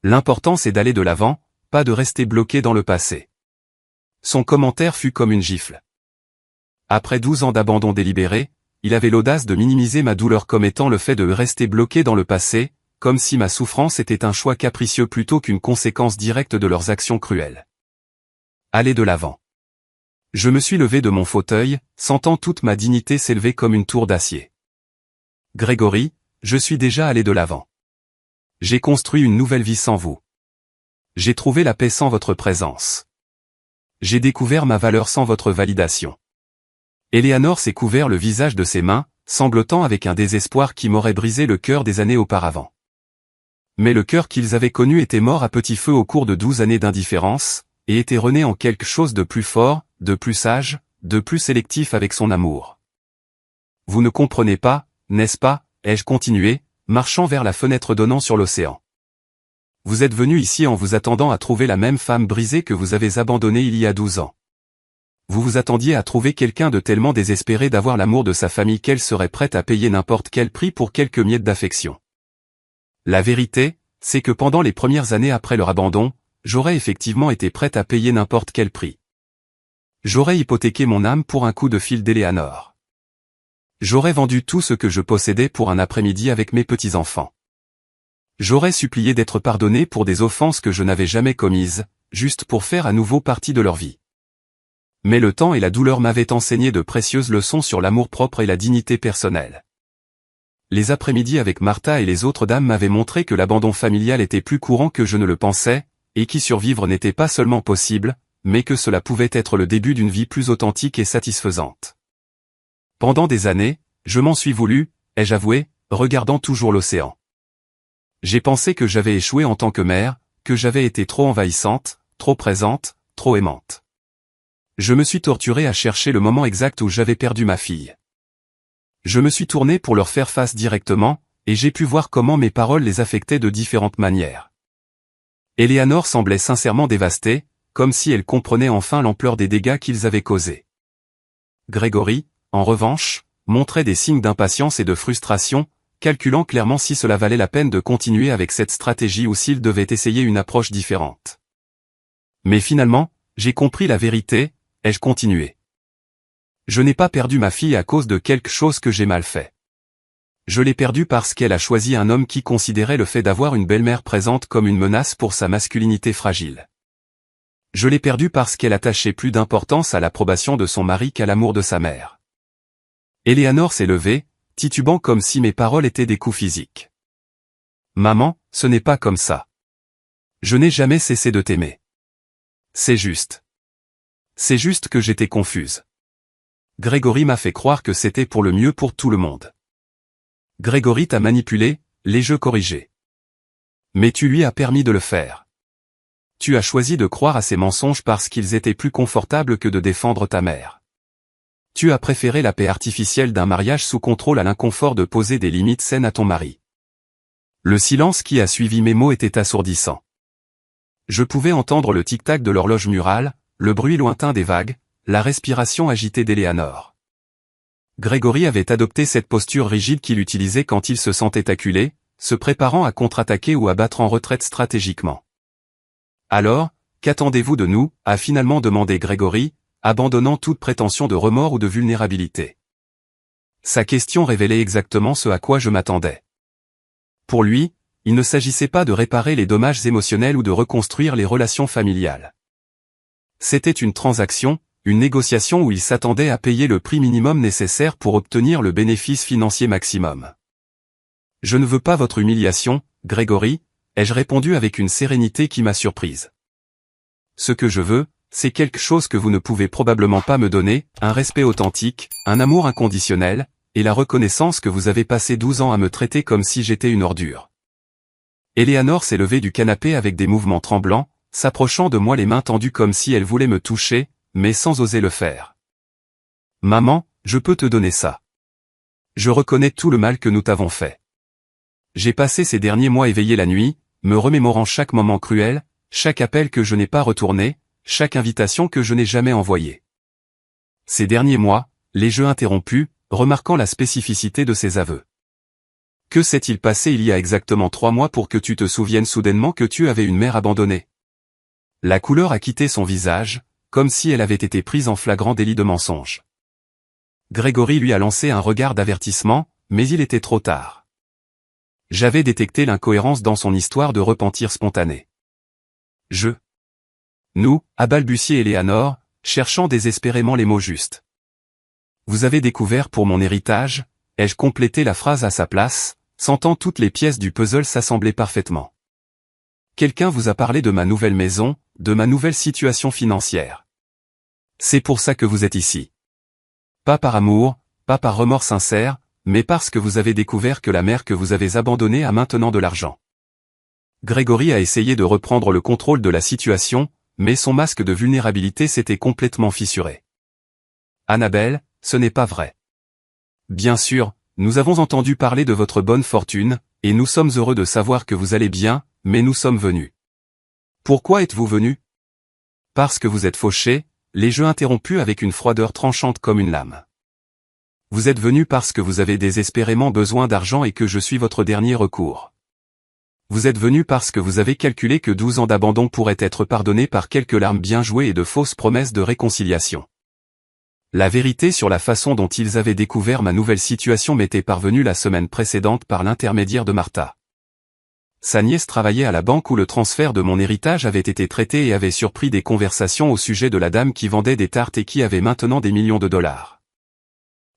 L'important c'est d'aller de l'avant, pas de rester bloqué dans le passé. Son commentaire fut comme une gifle. Après 12 ans d'abandon délibéré, il avait l'audace de minimiser ma douleur comme étant le fait de rester bloqué dans le passé, comme si ma souffrance était un choix capricieux plutôt qu'une conséquence directe de leurs actions cruelles. Aller de l'avant. Je me suis levé de mon fauteuil, sentant toute ma dignité s'élever comme une tour d'acier. Grégory, je suis déjà allé de l'avant. J'ai construit une nouvelle vie sans vous. J'ai trouvé la paix sans votre présence. J'ai découvert ma valeur sans votre validation. Eleanor s'est couvert le visage de ses mains, sanglotant avec un désespoir qui m'aurait brisé le cœur des années auparavant. Mais le cœur qu'ils avaient connu était mort à petit feu au cours de 12 années d'indifférence, et était rené en quelque chose de plus fort, de plus sage, de plus sélectif avec son amour. Vous ne comprenez pas, n'est-ce pas, ai-je continué, marchant vers la fenêtre donnant sur l'océan. Vous êtes venu ici en vous attendant à trouver la même femme brisée que vous avez abandonnée il y a 12 ans. Vous vous attendiez à trouver quelqu'un de tellement désespéré d'avoir l'amour de sa famille qu'elle serait prête à payer n'importe quel prix pour quelques miettes d'affection. La vérité, c'est que pendant les premières années après leur abandon, j'aurais effectivement été prête à payer n'importe quel prix. J'aurais hypothéqué mon âme pour un coup de fil d'Eleanor. J'aurais vendu tout ce que je possédais pour un après-midi avec mes petits-enfants. J'aurais supplié d'être pardonné pour des offenses que je n'avais jamais commises, juste pour faire à nouveau partie de leur vie. Mais le temps et la douleur m'avaient enseigné de précieuses leçons sur l'amour-propre et la dignité personnelle. Les après-midi avec Martha et les autres dames m'avaient montré que l'abandon familial était plus courant que je ne le pensais, et qu'y survivre n'était pas seulement possible, mais que cela pouvait être le début d'une vie plus authentique et satisfaisante. Pendant des années, je m'en suis voulu, ai-je avoué, regardant toujours l'océan. J'ai pensé que j'avais échoué en tant que mère, que j'avais été trop envahissante, trop présente, trop aimante. Je me suis torturé à chercher le moment exact où j'avais perdu ma fille. Je me suis tourné pour leur faire face directement, et j'ai pu voir comment mes paroles les affectaient de différentes manières. Eleanor semblait sincèrement dévastée, comme si elle comprenait enfin l'ampleur des dégâts qu'ils avaient causés. Grégory, en revanche, montrait des signes d'impatience et de frustration, calculant clairement si cela valait la peine de continuer avec cette stratégie ou s'il devait essayer une approche différente. Mais finalement, j'ai compris la vérité, ai-je continué. Je n'ai pas perdu ma fille à cause de quelque chose que j'ai mal fait. Je l'ai perdue parce qu'elle a choisi un homme qui considérait le fait d'avoir une belle-mère présente comme une menace pour sa masculinité fragile. Je l'ai perdue parce qu'elle attachait plus d'importance à l'approbation de son mari qu'à l'amour de sa mère. Eleanor s'est levée, titubant comme si mes paroles étaient des coups physiques. Maman, ce n'est pas comme ça. Je n'ai jamais cessé de t'aimer. C'est juste. C'est juste que j'étais confuse. Grégory m'a fait croire que c'était pour le mieux pour tout le monde. Grégory t'a manipulé, les jeux corrigés. Mais tu lui as permis de le faire. Tu as choisi de croire à ses mensonges parce qu'ils étaient plus confortables que de défendre ta mère. Tu as préféré la paix artificielle d'un mariage sous contrôle à l'inconfort de poser des limites saines à ton mari. Le silence qui a suivi mes mots était assourdissant. Je pouvais entendre le tic-tac de l'horloge murale, le bruit lointain des vagues, la respiration agitée d'Eleanor. Grégory avait adopté cette posture rigide qu'il utilisait quand il se sentait acculé, se préparant à contre-attaquer ou à battre en retraite stratégiquement. Alors, qu'attendez-vous de nous, a finalement demandé Grégory, abandonnant toute prétention de remords ou de vulnérabilité. Sa question révélait exactement ce à quoi je m'attendais. Pour lui, il ne s'agissait pas de réparer les dommages émotionnels ou de reconstruire les relations familiales. C'était une transaction, une négociation où il s'attendait à payer le prix minimum nécessaire pour obtenir le bénéfice financier maximum. Je ne veux pas votre humiliation, Grégory, ai-je répondu avec une sérénité qui m'a surprise. Ce que je veux, c'est quelque chose que vous ne pouvez probablement pas me donner, un respect authentique, un amour inconditionnel, et la reconnaissance que vous avez passé 12 ans à me traiter comme si j'étais une ordure. Eleanor s'est levée du canapé avec des mouvements tremblants, s'approchant de moi les mains tendues comme si elle voulait me toucher, mais sans oser le faire. Maman, je peux te donner ça. Je reconnais tout le mal que nous t'avons fait. J'ai passé ces derniers mois éveillé la nuit, me remémorant chaque moment cruel, chaque appel que je n'ai pas retourné, chaque invitation que je n'ai jamais envoyée. Ces derniers mois, les jeux interrompus, remarquant la spécificité de ses aveux. Que s'est-il passé il y a exactement 3 mois pour que tu te souviennes soudainement que tu avais une mère abandonnée? La couleur a quitté son visage, comme si elle avait été prise en flagrant délit de mensonge. Grégory lui a lancé un regard d'avertissement, mais il était trop tard. J'avais détecté l'incohérence dans son histoire de repentir spontané. Nous, a balbutié Eleanor, cherchant désespérément les mots justes. Vous avez découvert pour mon héritage, ai-je complété la phrase à sa place, sentant toutes les pièces du puzzle s'assembler parfaitement. Quelqu'un vous a parlé de ma nouvelle maison, de ma nouvelle situation financière. C'est pour ça que vous êtes ici. Pas par amour, pas par remords sincère, mais parce que vous avez découvert que la mère que vous avez abandonnée a maintenant de l'argent. Grégory a essayé de reprendre le contrôle de la situation, mais son masque de vulnérabilité s'était complètement fissuré. Annabelle, ce n'est pas vrai. Bien sûr, nous avons entendu parler de votre bonne fortune, et nous sommes heureux de savoir que vous allez bien, mais nous sommes venus. Pourquoi êtes-vous venus? Parce que vous êtes fauché, les jeux interrompus avec une froideur tranchante comme une lame. Vous êtes venus parce que vous avez désespérément besoin d'argent et que je suis votre dernier recours. Vous êtes venus parce que vous avez calculé que 12 ans d'abandon pourraient être pardonnés par quelques larmes bien jouées et de fausses promesses de réconciliation. La vérité sur la façon dont ils avaient découvert ma nouvelle situation m'était parvenue la semaine précédente par l'intermédiaire de Martha. Sa nièce travaillait à la banque où le transfert de mon héritage avait été traité et avait surpris des conversations au sujet de la dame qui vendait des tartes et qui avait maintenant des millions de dollars.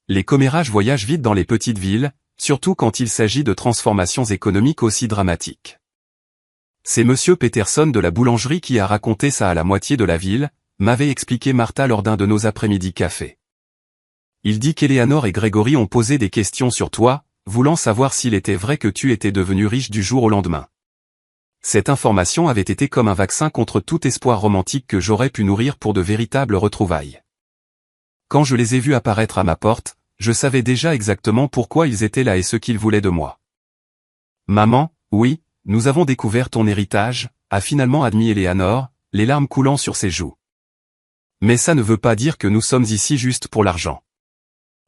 Les commérages voyagent vite dans les petites villes, surtout quand il s'agit de transformations économiques aussi dramatiques. C'est monsieur Peterson de la boulangerie qui a raconté ça à la moitié de la ville, m'avait expliqué Martha lors d'un de nos après-midi café. Il dit qu'Eleanor et Grégory ont posé des questions sur toi, voulant savoir s'il était vrai que tu étais devenu riche du jour au lendemain. Cette information avait été comme un vaccin contre tout espoir romantique que j'aurais pu nourrir pour de véritables retrouvailles. Quand je les ai vus apparaître à ma porte, je savais déjà exactement pourquoi ils étaient là et ce qu'ils voulaient de moi. Maman, oui, nous avons découvert ton héritage, a finalement admis Eleanor, les larmes coulant sur ses joues. Mais ça ne veut pas dire que nous sommes ici juste pour l'argent.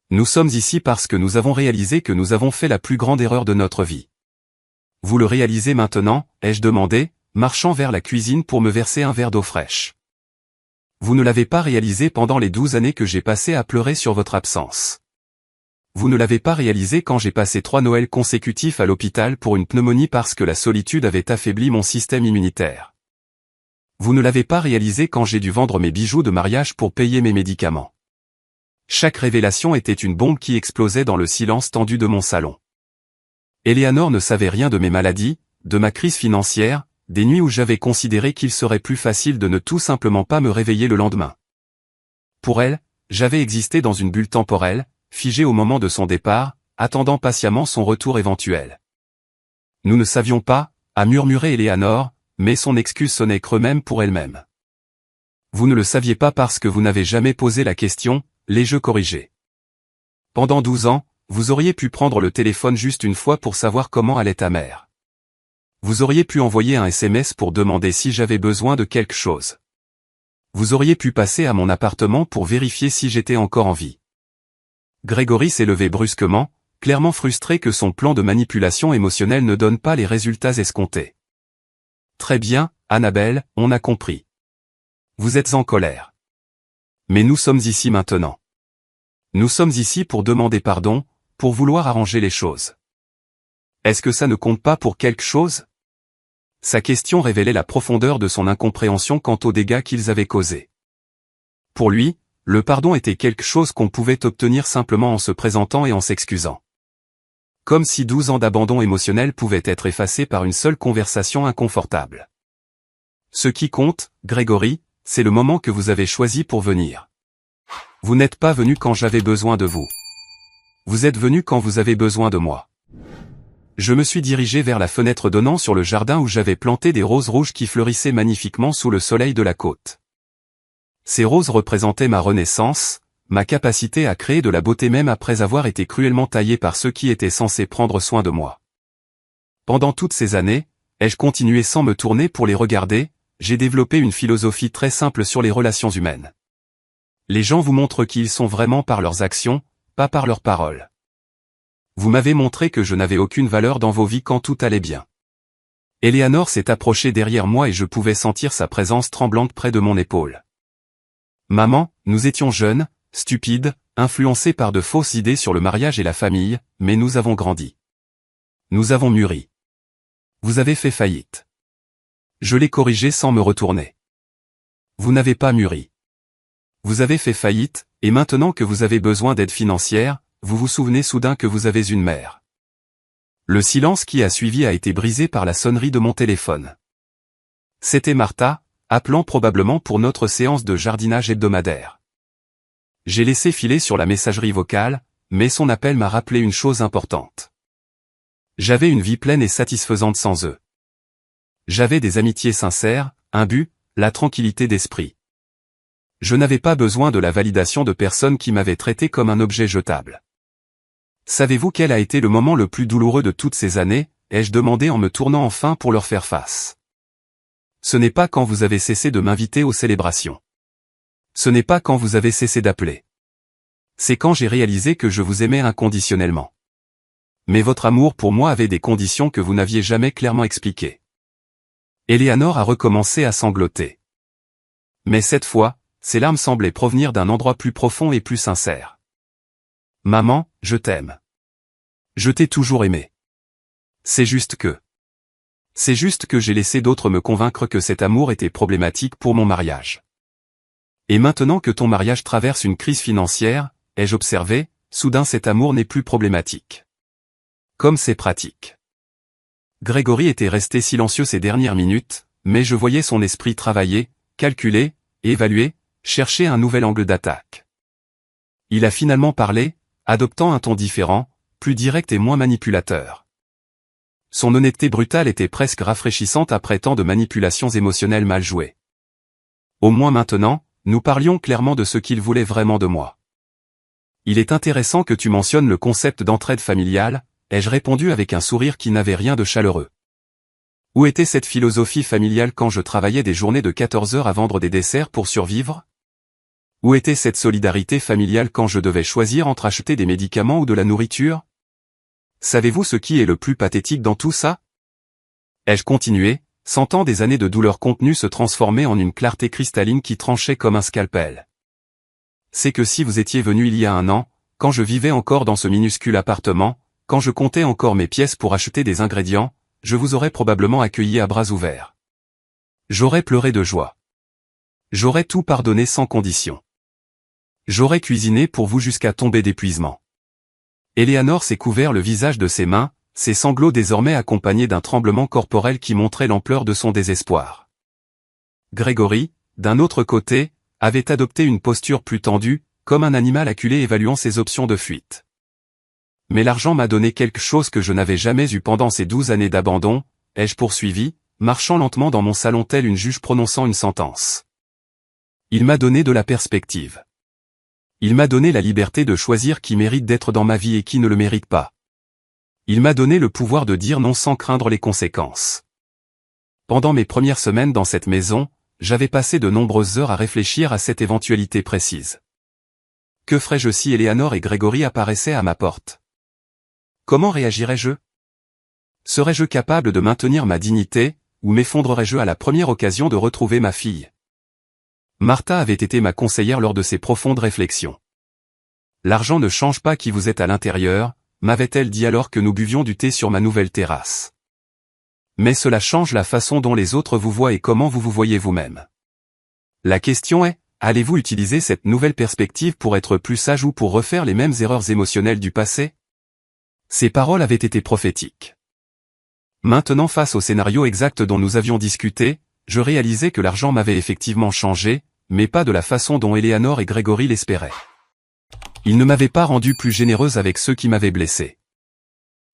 Nous sommes ici parce que nous avons réalisé que nous avons fait la plus grande erreur de notre vie. Vous le réalisez maintenant, ai-je demandé, marchant vers la cuisine pour me verser un verre d'eau fraîche. Vous ne l'avez pas réalisé pendant les 12 années que j'ai passées à pleurer sur votre absence. Vous ne l'avez pas réalisé quand j'ai passé 3 Noëls consécutifs à l'hôpital pour une pneumonie parce que la solitude avait affaibli mon système immunitaire. Vous ne l'avez pas réalisé quand j'ai dû vendre mes bijoux de mariage pour payer mes médicaments. Chaque révélation était une bombe qui explosait dans le silence tendu de mon salon. Eleanor ne savait rien de mes maladies, de ma crise financière, des nuits où j'avais considéré qu'il serait plus facile de ne tout simplement pas me réveiller le lendemain. Pour elle, j'avais existé dans une bulle temporelle, figée au moment de son départ, attendant patiemment son retour éventuel. Nous ne savions pas, a murmuré Eleanor, mais son excuse sonnait creux même pour elle-même. Vous ne le saviez pas parce que vous n'avez jamais posé la question, l'ai-je corrigé. Pendant 12 ans, vous auriez pu prendre le téléphone juste une fois pour savoir comment allait ta mère. Vous auriez pu envoyer un SMS pour demander si j'avais besoin de quelque chose. Vous auriez pu passer à mon appartement pour vérifier si j'étais encore en vie. Grégory s'est levé brusquement, clairement frustré que son plan de manipulation émotionnelle ne donne pas les résultats escomptés. Très bien, Annabelle, on a compris. Vous êtes en colère. Mais nous sommes ici maintenant. Nous sommes ici pour demander pardon, pour vouloir arranger les choses. Est-ce que ça ne compte pas pour quelque chose? Sa question révélait la profondeur de son incompréhension quant aux dégâts qu'ils avaient causés. Pour lui, le pardon était quelque chose qu'on pouvait obtenir simplement en se présentant et en s'excusant. Comme si 12 ans d'abandon émotionnel pouvaient être effacés par une seule conversation inconfortable. Ce qui compte, Grégory, c'est le moment que vous avez choisi pour venir. Vous n'êtes pas venu quand j'avais besoin de vous. Vous êtes venu quand vous avez besoin de moi. Je me suis dirigé vers la fenêtre donnant sur le jardin où j'avais planté des roses rouges qui fleurissaient magnifiquement sous le soleil de la côte. Ces roses représentaient ma renaissance, ma capacité à créer de la beauté même après avoir été cruellement taillé par ceux qui étaient censés prendre soin de moi. Pendant toutes ces années, ai-je continué sans me tourner pour les regarder, j'ai développé une philosophie très simple sur les relations humaines. Les gens vous montrent qui ils sont vraiment par leurs actions, pas par leurs paroles. Vous m'avez montré que je n'avais aucune valeur dans vos vies quand tout allait bien. Eleanor s'est approchée derrière moi et je pouvais sentir sa présence tremblante près de mon épaule. Maman, nous étions jeunes, stupides, influencés par de fausses idées sur le mariage et la famille, mais nous avons grandi. Nous avons mûri. Vous avez fait faillite. Je l'ai corrigé sans me retourner. Vous n'avez pas mûri. Vous avez fait faillite, et maintenant que vous avez besoin d'aide financière, vous vous souvenez soudain que vous avez une mère. Le silence qui a suivi a été brisé par la sonnerie de mon téléphone. C'était Martha, appelant probablement pour notre séance de jardinage hebdomadaire. J'ai laissé filer sur la messagerie vocale, mais son appel m'a rappelé une chose importante. J'avais une vie pleine et satisfaisante sans eux. J'avais des amitiés sincères, un but, la tranquillité d'esprit. Je n'avais pas besoin de la validation de personnes qui m'avaient traité comme un objet jetable. Savez-vous quel a été le moment le plus douloureux de toutes ces années, ai-je demandé en me tournant enfin pour leur faire face. Ce n'est pas quand vous avez cessé de m'inviter aux célébrations. Ce n'est pas quand vous avez cessé d'appeler. C'est quand j'ai réalisé que je vous aimais inconditionnellement. Mais votre amour pour moi avait des conditions que vous n'aviez jamais clairement expliquées. Eleanor a recommencé à sangloter. Mais cette fois, ses larmes semblaient provenir d'un endroit plus profond et plus sincère. Maman, je t'aime. Je t'ai toujours aimé. C'est juste que j'ai laissé d'autres me convaincre que cet amour était problématique pour mon mariage. Et maintenant que ton mariage traverse une crise financière, ai-je observé, soudain cet amour n'est plus problématique. Comme c'est pratique. Grégory était resté silencieux ces dernières minutes, mais je voyais son esprit travailler, calculer, évaluer, chercher un nouvel angle d'attaque. Il a finalement parlé, adoptant un ton différent, plus direct et moins manipulateur. Son honnêteté brutale était presque rafraîchissante après tant de manipulations émotionnelles mal jouées. Au moins maintenant, nous parlions clairement de ce qu'il voulait vraiment de moi. Il est intéressant que tu mentionnes le concept d'entraide familiale, ai-je répondu avec un sourire qui n'avait rien de chaleureux. Où était cette philosophie familiale quand je travaillais des journées de 14 heures à vendre des desserts pour survivre? Où était cette solidarité familiale quand je devais choisir entre acheter des médicaments ou de la nourriture? Savez-vous ce qui est le plus pathétique dans tout ça? Ai-je continué, sentant des années de douleur contenue se transformer en une clarté cristalline qui tranchait comme un scalpel. C'est que si vous étiez venu il y a un an, quand je vivais encore dans ce minuscule appartement, quand je comptais encore mes pièces pour acheter des ingrédients, je vous aurais probablement accueilli à bras ouverts. J'aurais pleuré de joie. J'aurais tout pardonné sans condition. J'aurais cuisiné pour vous jusqu'à tomber d'épuisement. Eleanor s'est couvert le visage de ses mains, ses sanglots désormais accompagnés d'un tremblement corporel qui montrait l'ampleur de son désespoir. Grégory, d'un autre côté, avait adopté une posture plus tendue, comme un animal acculé évaluant ses options de fuite. Mais l'argent m'a donné quelque chose que je n'avais jamais eu pendant ces 12 années d'abandon, ai-je poursuivi, marchant lentement dans mon salon tel une juge prononçant une sentence. Il m'a donné de la perspective. Il m'a donné la liberté de choisir qui mérite d'être dans ma vie et qui ne le mérite pas. Il m'a donné le pouvoir de dire non sans craindre les conséquences. Pendant mes premières semaines dans cette maison, j'avais passé de nombreuses heures à réfléchir à cette éventualité précise. Que ferais-je si Eleanor et Grégory apparaissaient à ma porte? Comment réagirais-je? Serais-je capable de maintenir ma dignité, ou m'effondrerais-je à la première occasion de retrouver ma fille? Martha avait été ma conseillère lors de ces profondes réflexions. L'argent ne change pas qui vous êtes à l'intérieur, m'avait-elle dit alors que nous buvions du thé sur ma nouvelle terrasse. Mais cela change la façon dont les autres vous voient et comment vous vous voyez vous-même. La question est, allez-vous utiliser cette nouvelle perspective pour être plus sage ou pour refaire les mêmes erreurs émotionnelles du passé? Ces paroles avaient été prophétiques. Maintenant, face au scénario exact dont nous avions discuté, je réalisais que l'argent m'avait effectivement changé, mais pas de la façon dont Eleanor et Gregory l'espéraient. Il ne m'avait pas rendu plus généreuse avec ceux qui m'avaient blessé.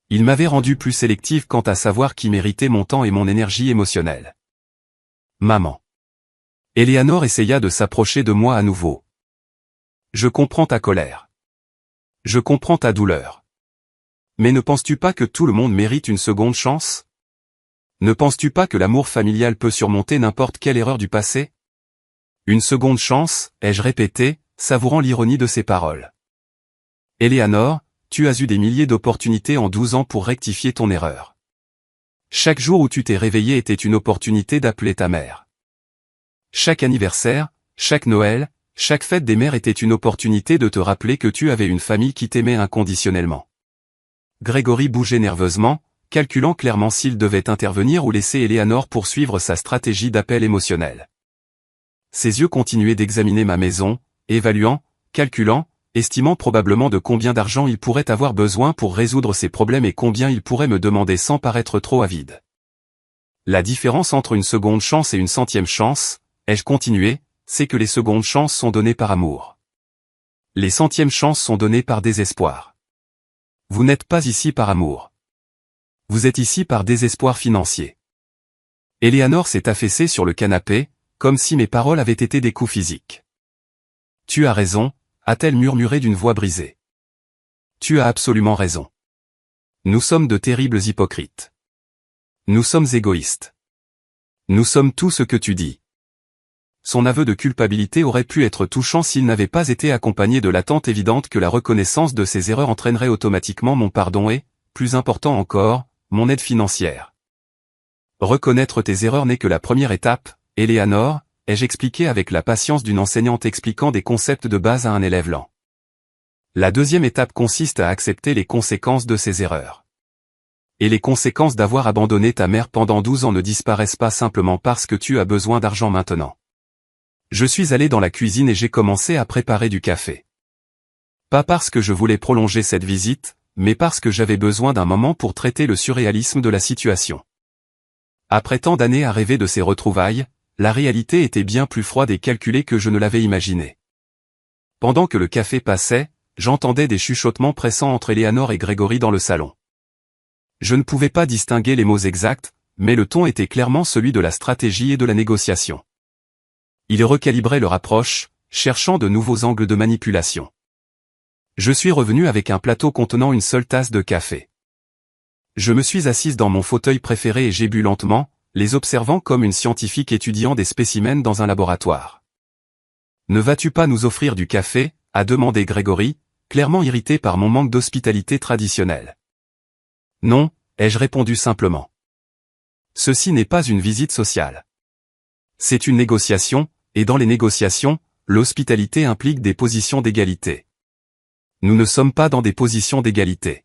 Il m'avait rendu plus sélective quant à savoir qui méritait mon temps et mon énergie émotionnelle. Maman. Eleanor essaya de s'approcher de moi à nouveau. Je comprends ta colère. Je comprends ta douleur. Mais ne penses-tu pas que tout le monde mérite une seconde chance? Ne penses-tu pas que l'amour familial peut surmonter n'importe quelle erreur du passé? Une seconde chance, ai-je répété, savourant l'ironie de ses paroles. Eleanor, tu as eu des milliers d'opportunités en 12 ans pour rectifier ton erreur. Chaque jour où tu t'es réveillé était une opportunité d'appeler ta mère. Chaque anniversaire, chaque Noël, chaque fête des mères était une opportunité de te rappeler que tu avais une famille qui t'aimait inconditionnellement. Gregory bougeait nerveusement, calculant clairement s'il devait intervenir ou laisser Eleanor poursuivre sa stratégie d'appel émotionnel. Ses yeux continuaient d'examiner ma maison, évaluant, calculant, estimant probablement de combien d'argent il pourrait avoir besoin pour résoudre ses problèmes et combien il pourrait me demander sans paraître trop avide. La différence entre une seconde chance et une centième chance, ai-je continué, c'est que les secondes chances sont données par amour. Les centièmes chances sont données par désespoir. Vous n'êtes pas ici par amour. Vous êtes ici par désespoir financier. Eleanor s'est affaissée sur le canapé, comme si mes paroles avaient été des coups physiques. Tu as raison, a-t-elle murmuré d'une voix brisée. Tu as absolument raison. Nous sommes de terribles hypocrites. Nous sommes égoïstes. Nous sommes tout ce que tu dis. Son aveu de culpabilité aurait pu être touchant s'il n'avait pas été accompagné de l'attente évidente que la reconnaissance de ses erreurs entraînerait automatiquement mon pardon et, plus important encore, mon aide financière. Reconnaître tes erreurs n'est que la première étape, Eleanor, ai-je expliqué avec la patience d'une enseignante expliquant des concepts de base à un élève lent. La deuxième étape consiste à accepter les conséquences de ses erreurs. Et les conséquences d'avoir abandonné ta mère pendant 12 ans ne disparaissent pas simplement parce que tu as besoin d'argent maintenant. Je suis allé dans la cuisine et j'ai commencé à préparer du café. Pas parce que je voulais prolonger cette visite, mais parce que j'avais besoin d'un moment pour traiter le surréalisme de la situation. Après tant d'années à rêver de ces retrouvailles, la réalité était bien plus froide et calculée que je ne l'avais imaginé. Pendant que le café passait, j'entendais des chuchotements pressants entre Eleanor et Gregory dans le salon. Je ne pouvais pas distinguer les mots exacts, mais le ton était clairement celui de la stratégie et de la négociation. Ils recalibraient leur approche, cherchant de nouveaux angles de manipulation. Je suis revenu avec un plateau contenant une seule tasse de café. Je me suis assise dans mon fauteuil préféré et j'ai bu lentement, les observant comme une scientifique étudiant des spécimens dans un laboratoire. « Ne vas-tu pas nous offrir du café ?» a demandé Gregory, clairement irrité par mon manque d'hospitalité traditionnelle. « Non » ai-je répondu simplement. « Ceci n'est pas une visite sociale. C'est une négociation, et dans les négociations, l'hospitalité implique des positions d'égalité. Nous ne sommes pas dans des positions d'égalité. »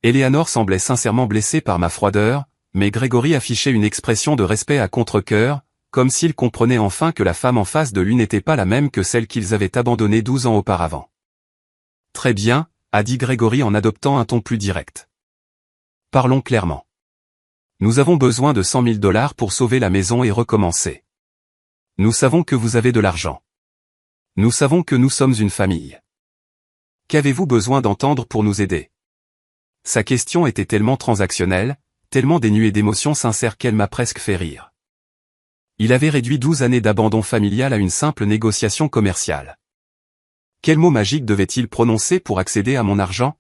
Eleanor semblait sincèrement blessée par ma froideur, mais Gregory affichait une expression de respect à contre-cœur, comme s'il comprenait enfin que la femme en face de lui n'était pas la même que celle qu'ils avaient abandonnée 12 ans auparavant. « Très bien » a dit Gregory en adoptant un ton plus direct. « Parlons clairement. Nous avons besoin de 100 000 $ pour sauver la maison et recommencer. Nous savons que vous avez de l'argent. Nous savons que nous sommes une famille. Qu'avez-vous besoin d'entendre pour nous aider ?» Sa question était tellement transactionnelle, tellement dénuée d'émotions sincères qu'elle m'a presque fait rire. Il avait réduit 12 années d'abandon familial à une simple négociation commerciale. Quel mot magique devait-il prononcer pour accéder à mon argent?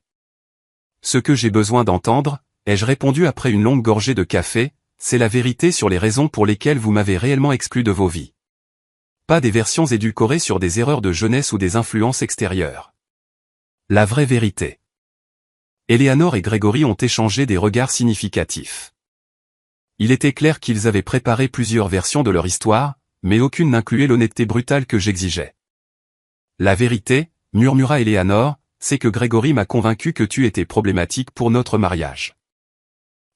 Ce que j'ai besoin d'entendre, ai-je répondu après une longue gorgée de café, c'est la vérité sur les raisons pour lesquelles vous m'avez réellement exclu de vos vies. Pas des versions édulcorées sur des erreurs de jeunesse ou des influences extérieures. La vraie vérité. Eleanor et Gregory ont échangé des regards significatifs. Il était clair qu'ils avaient préparé plusieurs versions de leur histoire, mais aucune n'incluait l'honnêteté brutale que j'exigeais. La vérité, murmura Eleanor, c'est que Gregory m'a convaincu que tu étais problématique pour notre mariage.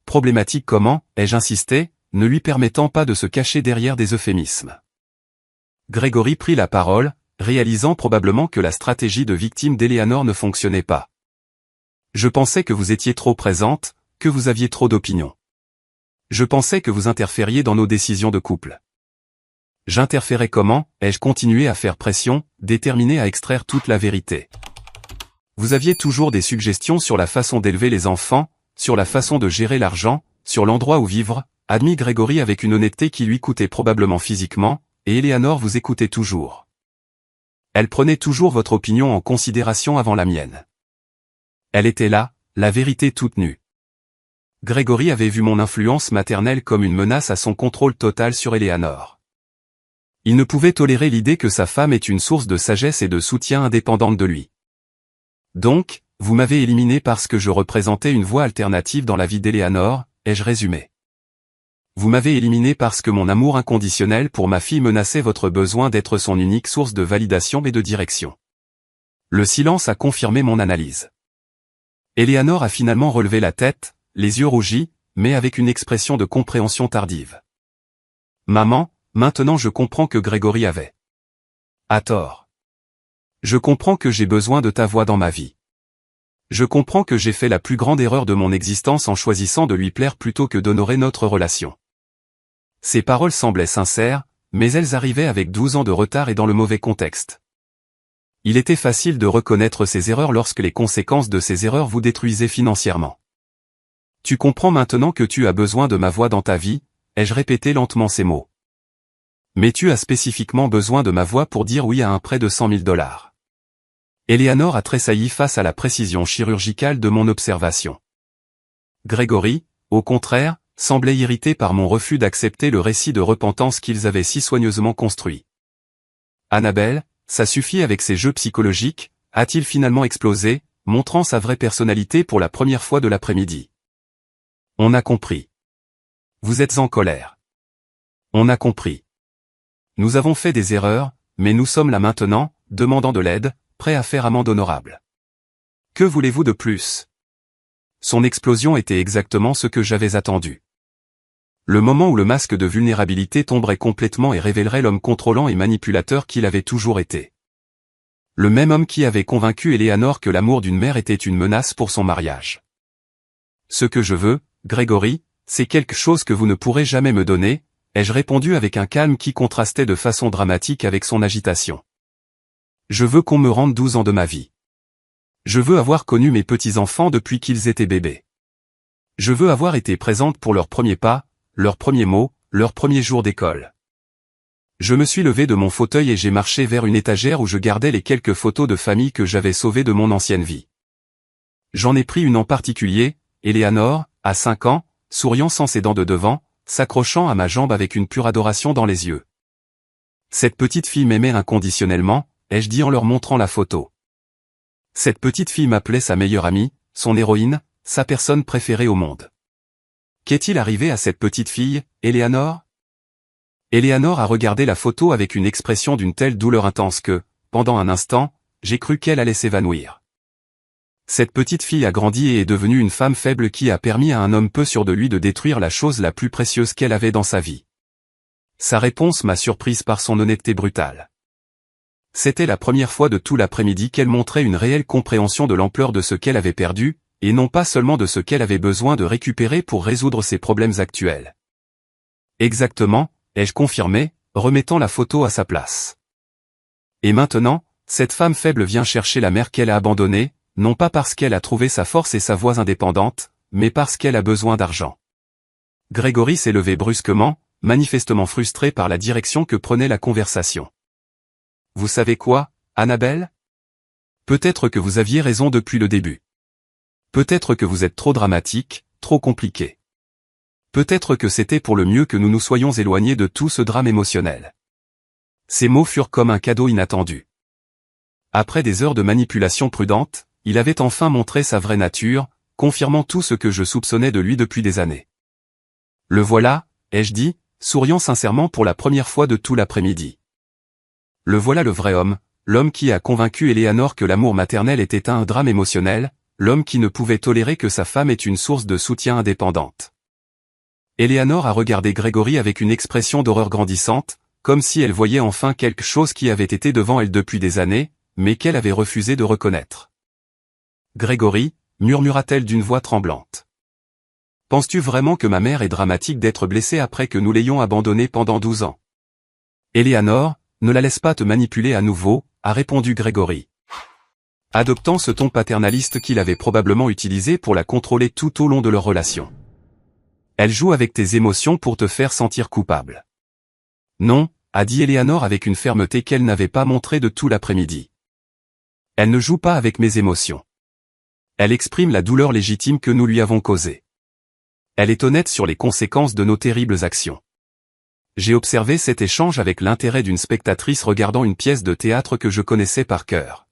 Problématique comment, ai-je insisté, ne lui permettant pas de se cacher derrière des euphémismes. Gregory prit la parole, réalisant probablement que la stratégie de victime d'Eleanor ne fonctionnait pas. Je pensais que vous étiez trop présente, que vous aviez trop d'opinions. Je pensais que vous interfériez dans nos décisions de couple. J'interférais comment? Ai-je continué à faire pression, déterminé à extraire toute la vérité? Vous aviez toujours des suggestions sur la façon d'élever les enfants, sur la façon de gérer l'argent, sur l'endroit où vivre, admit Grégory avec une honnêteté qui lui coûtait probablement physiquement, et Eleanor vous écoutait toujours. Elle prenait toujours votre opinion en considération avant la mienne. Elle était là, la vérité toute nue. Grégory avait vu mon influence maternelle comme une menace à son contrôle total sur Eleanor. Il ne pouvait tolérer l'idée que sa femme est une source de sagesse et de soutien indépendante de lui. Donc, vous m'avez éliminé parce que je représentais une voie alternative dans la vie d'Eleanor, ai-je résumé. Vous m'avez éliminé parce que mon amour inconditionnel pour ma fille menaçait votre besoin d'être son unique source de validation et de direction. Le silence a confirmé mon analyse. Eleanor a finalement relevé la tête, les yeux rougis, mais avec une expression de compréhension tardive. Maman, maintenant je comprends que Grégory avait à tort. Je comprends que j'ai besoin de ta voix dans ma vie. Je comprends que j'ai fait la plus grande erreur de mon existence en choisissant de lui plaire plutôt que d'honorer notre relation. Ces paroles semblaient sincères, mais elles arrivaient avec 12 ans de retard et dans le mauvais contexte. Il était facile de reconnaître ces erreurs lorsque les conséquences de ces erreurs vous détruisaient financièrement. Tu comprends maintenant que tu as besoin de ma voix dans ta vie, ai-je répété lentement ces mots. Mais tu as spécifiquement besoin de ma voix pour dire oui à un prêt de $100 000. Eleanor a tressailli face à la précision chirurgicale de mon observation. Grégory, au contraire, semblait irrité par mon refus d'accepter le récit de repentance qu'ils avaient si soigneusement construit. Annabelle, ça suffit avec ces jeux psychologiques, a-t-il finalement explosé, montrant sa vraie personnalité pour la première fois de l'après-midi. On a compris. Vous êtes en colère. On a compris. Nous avons fait des erreurs, mais nous sommes là maintenant, demandant de l'aide, prêts à faire amende honorable. Que voulez-vous de plus? Son explosion était exactement ce que j'avais attendu. Le moment où le masque de vulnérabilité tomberait complètement et révélerait l'homme contrôlant et manipulateur qu'il avait toujours été. Le même homme qui avait convaincu Eleanor que l'amour d'une mère était une menace pour son mariage. Ce que je veux, Grégory, c'est quelque chose que vous ne pourrez jamais me donner, ai-je répondu avec un calme qui contrastait de façon dramatique avec son agitation. Je veux qu'on me rende 12 ans de ma vie. Je veux avoir connu mes petits-enfants depuis qu'ils étaient bébés. Je veux avoir été présente pour leurs premiers pas, leurs premiers mots, leurs premiers jours d'école. Je me suis levé de mon fauteuil et j'ai marché vers une étagère où je gardais les quelques photos de famille que j'avais sauvées de mon ancienne vie. J'en ai pris une en particulier, Eleanor, à 5 ans, souriant sans ses dents de devant, s'accrochant à ma jambe avec une pure adoration dans les yeux. Cette petite fille m'aimait inconditionnellement, ai-je dit en leur montrant la photo. Cette petite fille m'appelait sa meilleure amie, son héroïne, sa personne préférée au monde. Qu'est-il arrivé à cette petite fille, Eleanor? Eleanor a regardé la photo avec une expression d'une telle douleur intense que, pendant un instant, j'ai cru qu'elle allait s'évanouir. Cette petite fille a grandi et est devenue une femme faible qui a permis à un homme peu sûr de lui de détruire la chose la plus précieuse qu'elle avait dans sa vie. Sa réponse m'a surprise par son honnêteté brutale. C'était la première fois de tout l'après-midi qu'elle montrait une réelle compréhension de l'ampleur de ce qu'elle avait perdu, et non pas seulement de ce qu'elle avait besoin de récupérer pour résoudre ses problèmes actuels. Exactement, ai-je confirmé, remettant la photo à sa place. Et maintenant, cette femme faible vient chercher la mère qu'elle a abandonnée, non pas parce qu'elle a trouvé sa force et sa voix indépendante, mais parce qu'elle a besoin d'argent. Grégory s'est levé brusquement, manifestement frustré par la direction que prenait la conversation. Vous savez quoi, Annabelle? Peut-être que vous aviez raison depuis le début. Peut-être que vous êtes trop dramatique, trop compliqué. Peut-être que c'était pour le mieux que nous nous soyons éloignés de tout ce drame émotionnel. Ces mots furent comme un cadeau inattendu. Après des heures de manipulation prudente, il avait enfin montré sa vraie nature, confirmant tout ce que je soupçonnais de lui depuis des années. Le voilà, ai-je dit, souriant sincèrement pour la première fois de tout l'après-midi. Le voilà le vrai homme, l'homme qui a convaincu Eleanor que l'amour maternel était un drame émotionnel, l'homme qui ne pouvait tolérer que sa femme ait une source de soutien indépendante. Eleanor a regardé Grégory avec une expression d'horreur grandissante, comme si elle voyait enfin quelque chose qui avait été devant elle depuis des années, mais qu'elle avait refusé de reconnaître. Grégory, murmura-t-elle d'une voix tremblante. Penses-tu vraiment que ma mère est dramatique d'être blessée après que nous l'ayons abandonnée pendant 12 ans? Eleanor, ne la laisse pas te manipuler à nouveau, a répondu Gregory, adoptant ce ton paternaliste qu'il avait probablement utilisé pour la contrôler tout au long de leur relation. Elle joue avec tes émotions pour te faire sentir coupable. Non, a dit Eleanor avec une fermeté qu'elle n'avait pas montrée de tout l'après-midi. Elle ne joue pas avec mes émotions. Elle exprime la douleur légitime que nous lui avons causée. Elle est honnête sur les conséquences de nos terribles actions. J'ai observé cet échange avec l'intérêt d'une spectatrice regardant une pièce de théâtre que je connaissais par cœur.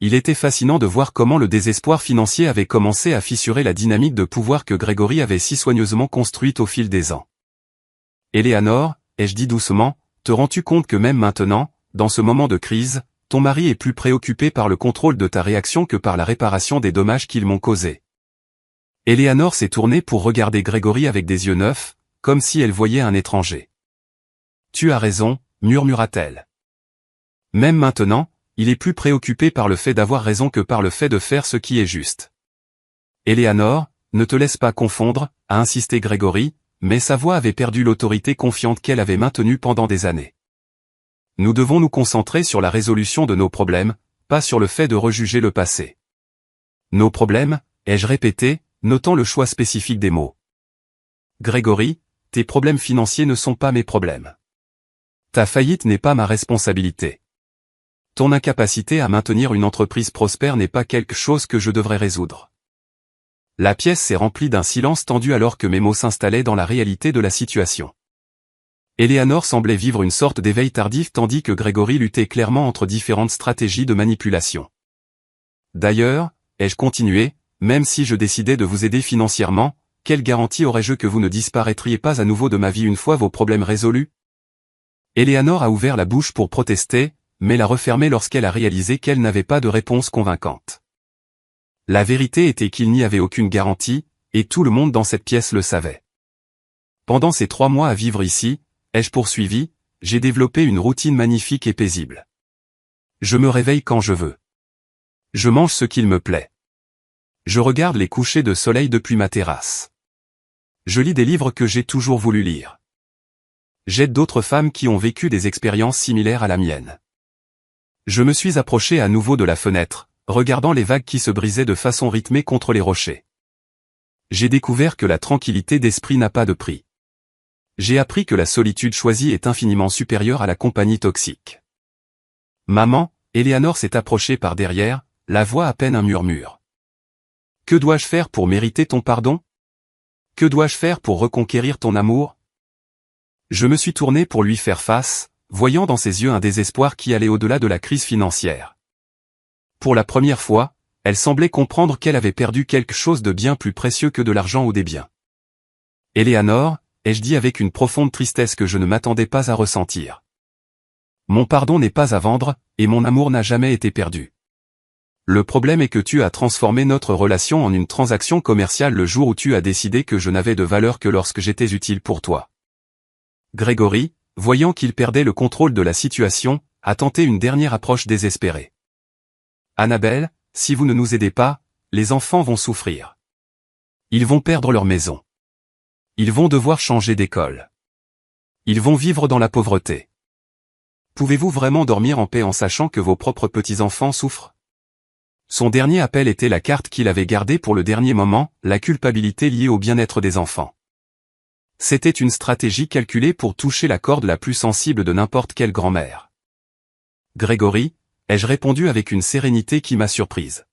Il était fascinant de voir comment le désespoir financier avait commencé à fissurer la dynamique de pouvoir que Gregory avait si soigneusement construite au fil des ans. Eleanor, ai-je dit doucement, te rends-tu compte que même maintenant, dans ce moment de crise, ton mari est plus préoccupé par le contrôle de ta réaction que par la réparation des dommages qu'ils m'ont causés? Eleanor s'est tournée pour regarder Gregory avec des yeux neufs, comme si elle voyait un étranger. Tu as raison, murmura-t-elle. Même maintenant, il est plus préoccupé par le fait d'avoir raison que par le fait de faire ce qui est juste. Eleanor, ne te laisse pas confondre, a insisté Gregory, mais sa voix avait perdu l'autorité confiante qu'elle avait maintenue pendant des années. Nous devons nous concentrer sur la résolution de nos problèmes, pas sur le fait de rejuger le passé. Nos problèmes, ai-je répété, notant le choix spécifique des mots. Gregory, tes problèmes financiers ne sont pas mes problèmes. Ta faillite n'est pas ma responsabilité. Ton incapacité à maintenir une entreprise prospère n'est pas quelque chose que je devrais résoudre. La pièce s'est remplie d'un silence tendu alors que mes mots s'installaient dans la réalité de la situation. Eleanor semblait vivre une sorte d'éveil tardif tandis que Gregory luttait clairement entre différentes stratégies de manipulation. D'ailleurs, ai-je continué, même si je décidais de vous aider financièrement, quelle garantie aurais-je que vous ne disparaîtriez pas à nouveau de ma vie une fois vos problèmes résolus? Eleanor a ouvert la bouche pour protester, mais l'a refermée lorsqu'elle a réalisé qu'elle n'avait pas de réponse convaincante. La vérité était qu'il n'y avait aucune garantie, et tout le monde dans cette pièce le savait. Pendant ces 3 mois à vivre ici, ai-je poursuivi, j'ai développé une routine magnifique et paisible. Je me réveille quand je veux. Je mange ce qu'il me plaît. Je regarde les couchers de soleil depuis ma terrasse. Je lis des livres que j'ai toujours voulu lire. J'aide d'autres femmes qui ont vécu des expériences similaires à la mienne. Je me suis approché à nouveau de la fenêtre, regardant les vagues qui se brisaient de façon rythmée contre les rochers. J'ai découvert que la tranquillité d'esprit n'a pas de prix. J'ai appris que la solitude choisie est infiniment supérieure à la compagnie toxique. Maman, Eleanor s'est approchée par derrière, la voix à peine un murmure. Que dois-je faire pour mériter ton pardon? Que dois-je faire pour reconquérir ton amour? Je me suis tourné pour lui faire face, voyant dans ses yeux un désespoir qui allait au-delà de la crise financière. Pour la première fois, elle semblait comprendre qu'elle avait perdu quelque chose de bien plus précieux que de l'argent ou des biens. Eleanor, ai-je dit avec une profonde tristesse que je ne m'attendais pas à ressentir. Mon pardon n'est pas à vendre, et mon amour n'a jamais été perdu. Le problème est que tu as transformé notre relation en une transaction commerciale le jour où tu as décidé que je n'avais de valeur que lorsque j'étais utile pour toi. Gregory, voyant qu'il perdait le contrôle de la situation, a tenté une dernière approche désespérée. Annabelle, si vous ne nous aidez pas, les enfants vont souffrir. Ils vont perdre leur maison. Ils vont devoir changer d'école. Ils vont vivre dans la pauvreté. Pouvez-vous vraiment dormir en paix en sachant que vos propres petits-enfants souffrent? Son dernier appel était la carte qu'il avait gardée pour le dernier moment, la culpabilité liée au bien-être des enfants. C'était une stratégie calculée pour toucher la corde la plus sensible de n'importe quelle grand-mère. Gregory, ai-je répondu avec une sérénité qui m'a surprise.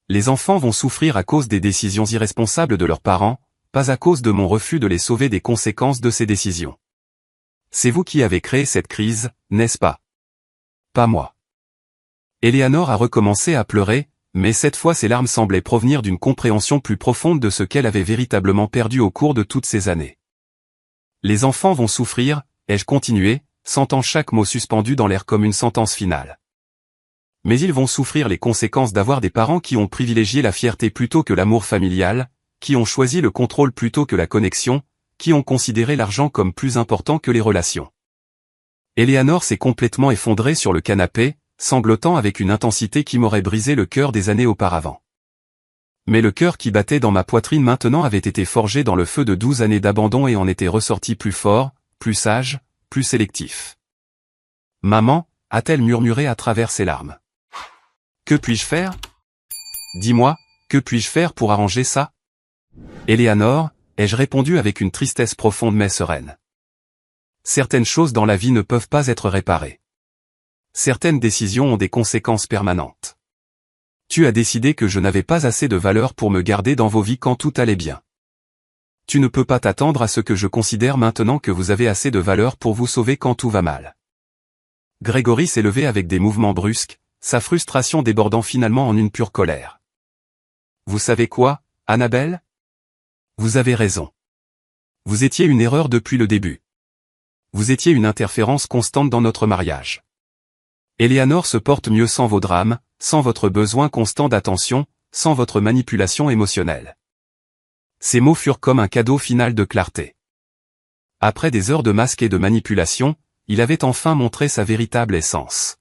Les enfants vont souffrir à cause des décisions irresponsables de leurs parents, pas à cause de mon refus de les sauver des conséquences de ces décisions. C'est vous qui avez créé cette crise, n'est-ce pas? Pas moi. Eleanor a recommencé à pleurer, mais cette fois ses larmes semblaient provenir d'une compréhension plus profonde de ce qu'elle avait véritablement perdu au cours de toutes ces années. Les enfants vont souffrir, ai-je continué, sentant chaque mot suspendu dans l'air comme une sentence finale. Mais ils vont souffrir les conséquences d'avoir des parents qui ont privilégié la fierté plutôt que l'amour familial, qui ont choisi le contrôle plutôt que la connexion, qui ont considéré l'argent comme plus important que les relations. Eleanor s'est complètement effondrée sur le canapé, sanglotant avec une intensité qui m'aurait brisé le cœur des années auparavant. Mais le cœur qui battait dans ma poitrine maintenant avait été forgé dans le feu de 12 années d'abandon et en était ressorti plus fort, plus sage, plus sélectif. Maman, a-t-elle murmuré à travers ses larmes. Que puis-je faire? Dis-moi, que puis-je faire pour arranger ça? Éléanore, ai-je répondu avec une tristesse profonde mais sereine. Certaines choses dans la vie ne peuvent pas être réparées. Certaines décisions ont des conséquences permanentes. Tu as décidé que je n'avais pas assez de valeur pour me garder dans vos vies quand tout allait bien. Tu ne peux pas t'attendre à ce que je considère maintenant que vous avez assez de valeur pour vous sauver quand tout va mal. Grégory s'est levé avec des mouvements brusques, sa frustration débordant finalement en une pure colère. Vous savez quoi, Annabelle? Vous avez raison. Vous étiez une erreur depuis le début. Vous étiez une interférence constante dans notre mariage. Éléanore se porte mieux sans vos drames, sans votre besoin constant d'attention, sans votre manipulation émotionnelle. Ces mots furent comme un cadeau final de clarté. Après des heures de masque et de manipulation, il avait enfin montré sa véritable essence.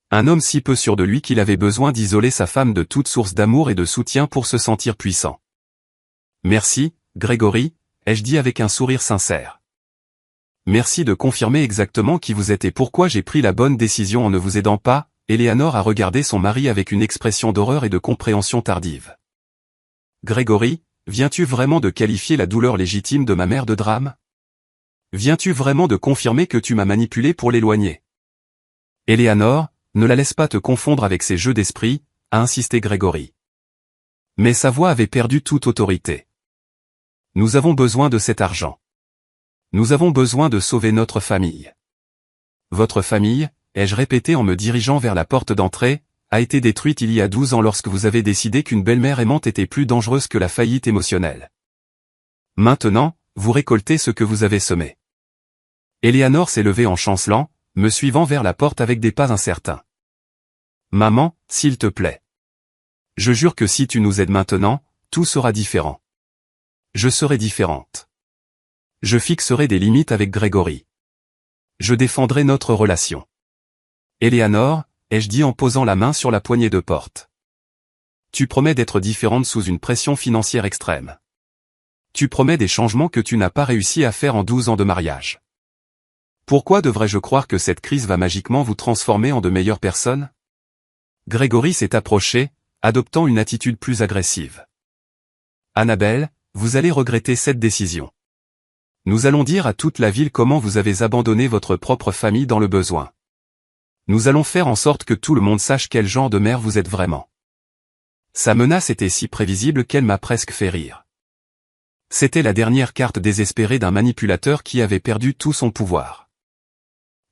Un homme si peu sûr de lui qu'il avait besoin d'isoler sa femme de toute source d'amour et de soutien pour se sentir puissant. Merci, Grégory, ai-je dit avec un sourire sincère. Merci de confirmer exactement qui vous êtes et pourquoi j'ai pris la bonne décision en ne vous aidant pas. Éléanore a regardé son mari avec une expression d'horreur et de compréhension tardive. Grégory, viens-tu vraiment de qualifier la douleur légitime de ma mère de drame? Viens-tu vraiment de confirmer que tu m'as manipulé pour l'éloigner? Éléanore, ne la laisse pas te confondre avec ces jeux d'esprit, a insisté Grégory. Mais sa voix avait perdu toute autorité. Nous avons besoin de cet argent. Nous avons besoin de sauver notre famille. Votre famille, ai-je répété en me dirigeant vers la porte d'entrée, a été détruite il y a 12 ans lorsque vous avez décidé qu'une belle-mère aimante était plus dangereuse que la faillite émotionnelle. Maintenant, vous récoltez ce que vous avez semé. Éléanore s'est levée en chancelant, me suivant vers la porte avec des pas incertains. Maman, s'il te plaît. Je jure que si tu nous aides maintenant, tout sera différent. Je serai différente. Je fixerai des limites avec Grégory. Je défendrai notre relation. Éléanore, ai-je dit en posant la main sur la poignée de porte. Tu promets d'être différente sous une pression financière extrême. Tu promets des changements que tu n'as pas réussi à faire en 12 ans de mariage. Pourquoi devrais-je croire que cette crise va magiquement vous transformer en de meilleures personnes? Grégory s'est approché, adoptant une attitude plus agressive. Annabelle, vous allez regretter cette décision. Nous allons dire à toute la ville comment vous avez abandonné votre propre famille dans le besoin. Nous allons faire en sorte que tout le monde sache quel genre de mère vous êtes vraiment. Sa menace était si prévisible qu'elle m'a presque fait rire. C'était la dernière carte désespérée d'un manipulateur qui avait perdu tout son pouvoir.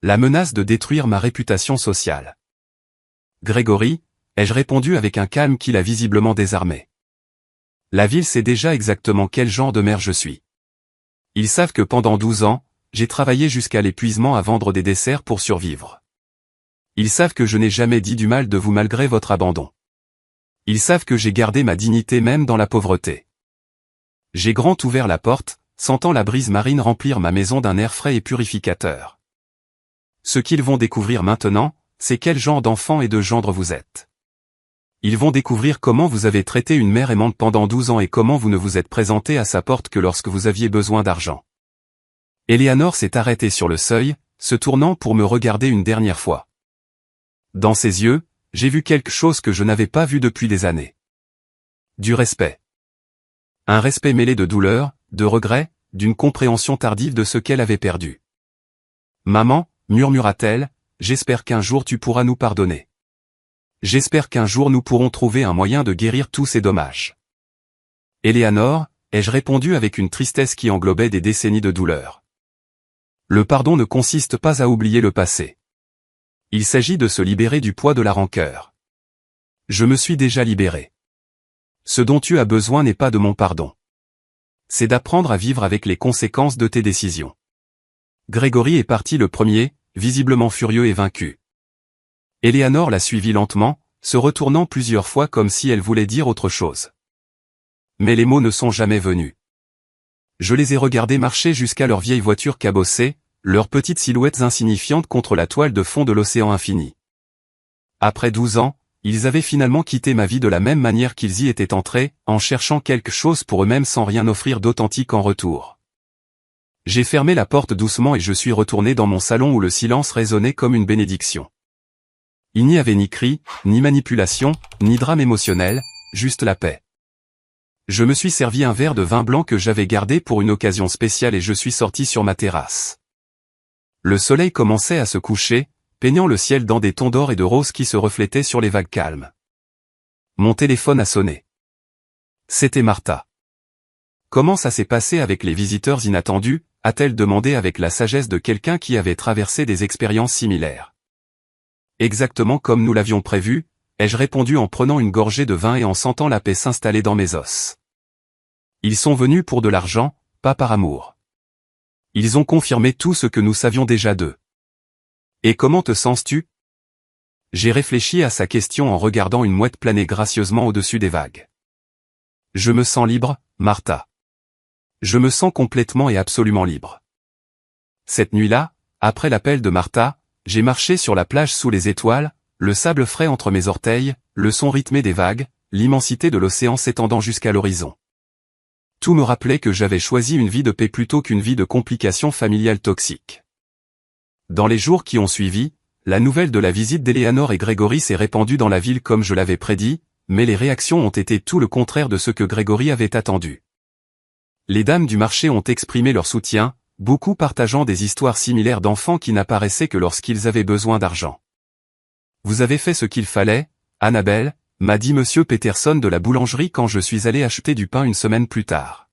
La menace de détruire ma réputation sociale. Grégory, ai-je répondu avec un calme qui l'a visiblement désarmé. La ville sait déjà exactement quel genre de mère je suis. Ils savent que pendant 12 ans, j'ai travaillé jusqu'à l'épuisement à vendre des desserts pour survivre. Ils savent que je n'ai jamais dit du mal de vous malgré votre abandon. Ils savent que j'ai gardé ma dignité même dans la pauvreté. J'ai grand ouvert la porte, sentant la brise marine remplir ma maison d'un air frais et purificateur. Ce qu'ils vont découvrir maintenant, c'est quel genre d'enfant et de gendre vous êtes. Ils vont découvrir comment vous avez traité une mère aimante pendant 12 ans et comment vous ne vous êtes présenté à sa porte que lorsque vous aviez besoin d'argent. Éléanore s'est arrêtée sur le seuil, se tournant pour me regarder une dernière fois. Dans ses yeux, j'ai vu quelque chose que je n'avais pas vu depuis des années. Du respect. Un respect mêlé de douleur, de regret, d'une compréhension tardive de ce qu'elle avait perdu. Maman, murmura-t-elle, j'espère qu'un jour tu pourras nous pardonner. J'espère qu'un jour nous pourrons trouver un moyen de guérir tous ces dommages. Éléanore, ai-je répondu avec une tristesse qui englobait des décennies de douleur. Le pardon ne consiste pas à oublier le passé. Il s'agit de se libérer du poids de la rancœur. Je me suis déjà libéré. Ce dont tu as besoin n'est pas de mon pardon. C'est d'apprendre à vivre avec les conséquences de tes décisions. Grégory est parti le premier, visiblement furieux et vaincu. Éléanore l'a suivi lentement, se retournant plusieurs fois comme si elle voulait dire autre chose. Mais les mots ne sont jamais venus. Je les ai regardés marcher jusqu'à leur vieille voiture cabossée, leurs petites silhouettes insignifiantes contre la toile de fond de l'océan infini. Après 12 ans, Ils avaient finalement quitté ma vie de la même manière qu'ils y étaient entrés, en cherchant quelque chose pour eux-mêmes sans rien offrir d'authentique en retour. J'ai fermé la porte doucement et je suis retourné dans mon salon où le silence résonnait comme une bénédiction. Il n'y avait ni cri, ni manipulation, ni drame émotionnel, juste la paix. Je me suis servi un verre de vin blanc que j'avais gardé pour une occasion spéciale et je suis sorti sur ma terrasse. Le soleil commençait à se coucher, peignant le ciel dans des tons d'or et de rose qui se reflétaient sur les vagues calmes. Mon téléphone a sonné. C'était Martha. Comment ça s'est passé avec les visiteurs inattendus, a-t-elle demandé avec la sagesse de quelqu'un qui avait traversé des expériences similaires. Exactement comme nous l'avions prévu, ai-je répondu en prenant une gorgée de vin et en sentant la paix s'installer dans mes os. Ils sont venus pour de l'argent, pas par amour. Ils ont confirmé tout ce que nous savions déjà d'eux. Et comment te sens-tu? J'ai réfléchi à sa question en regardant une mouette planer gracieusement au-dessus des vagues. Je me sens libre, Martha. Je me sens complètement et absolument libre. Cette nuit-là, après l'appel de Martha, j'ai marché sur la plage sous les étoiles, le sable frais entre mes orteils, le son rythmé des vagues, l'immensité de l'océan s'étendant jusqu'à l'horizon. Tout me rappelait que j'avais choisi une vie de paix plutôt qu'une vie de complications familiales toxiques. Dans les jours qui ont suivi, la nouvelle de la visite d'Eleanor et Grégory s'est répandue dans la ville comme je l'avais prédit, mais les réactions ont été tout le contraire de ce que Grégory avait attendu. Les dames du marché ont exprimé leur soutien, beaucoup partageant des histoires similaires d'enfants qui n'apparaissaient que lorsqu'ils avaient besoin d'argent. Vous avez fait ce qu'il fallait, Annabelle, m'a dit Monsieur Peterson de la boulangerie quand je suis allé acheter du pain une semaine plus tard.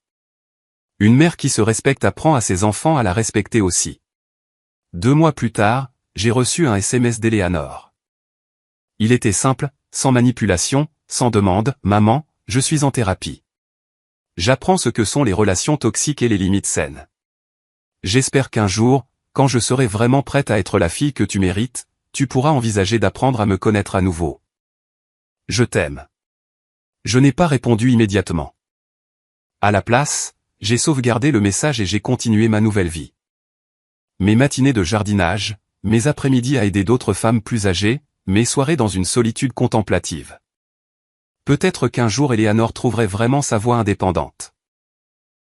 Une mère qui se respecte apprend à ses enfants à la respecter aussi. 2 mois plus tard, j'ai reçu un SMS d'Eleanor. Il était simple, sans manipulation, sans demande, maman, je suis en thérapie. J'apprends ce que sont les relations toxiques et les limites saines. J'espère qu'un jour, quand je serai vraiment prête à être la fille que tu mérites, tu pourras envisager d'apprendre à me connaître à nouveau. Je t'aime. Je n'ai pas répondu immédiatement. À la place, j'ai sauvegardé le message et j'ai continué ma nouvelle vie. Mes matinées de jardinage, mes après-midi à aider d'autres femmes plus âgées, mes soirées dans une solitude contemplative. Peut-être qu'un jour Eleanor trouverait vraiment sa voie indépendante.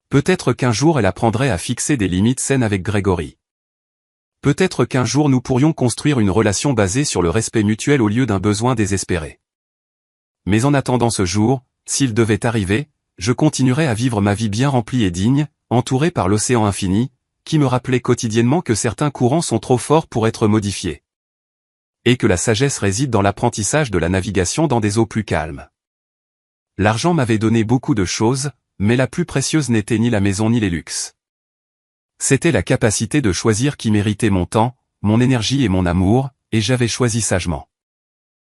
Peut-être qu'un jour elle apprendrait à fixer des limites saines avec Grégory. Peut-être qu'un jour nous pourrions construire une relation basée sur le respect mutuel au lieu d'un besoin désespéré. Mais en attendant ce jour, s'il devait arriver, je continuerai à vivre ma vie bien remplie et digne, entourée par l'océan infini, qui me rappelait quotidiennement que certains courants sont trop forts pour être modifiés. Et que la sagesse réside dans l'apprentissage de la navigation dans des eaux plus calmes. L'argent m'avait donné beaucoup de choses, mais la plus précieuse n'était ni la maison ni les luxes. C'était la capacité de choisir qui méritait mon temps, mon énergie et mon amour, et j'avais choisi sagement.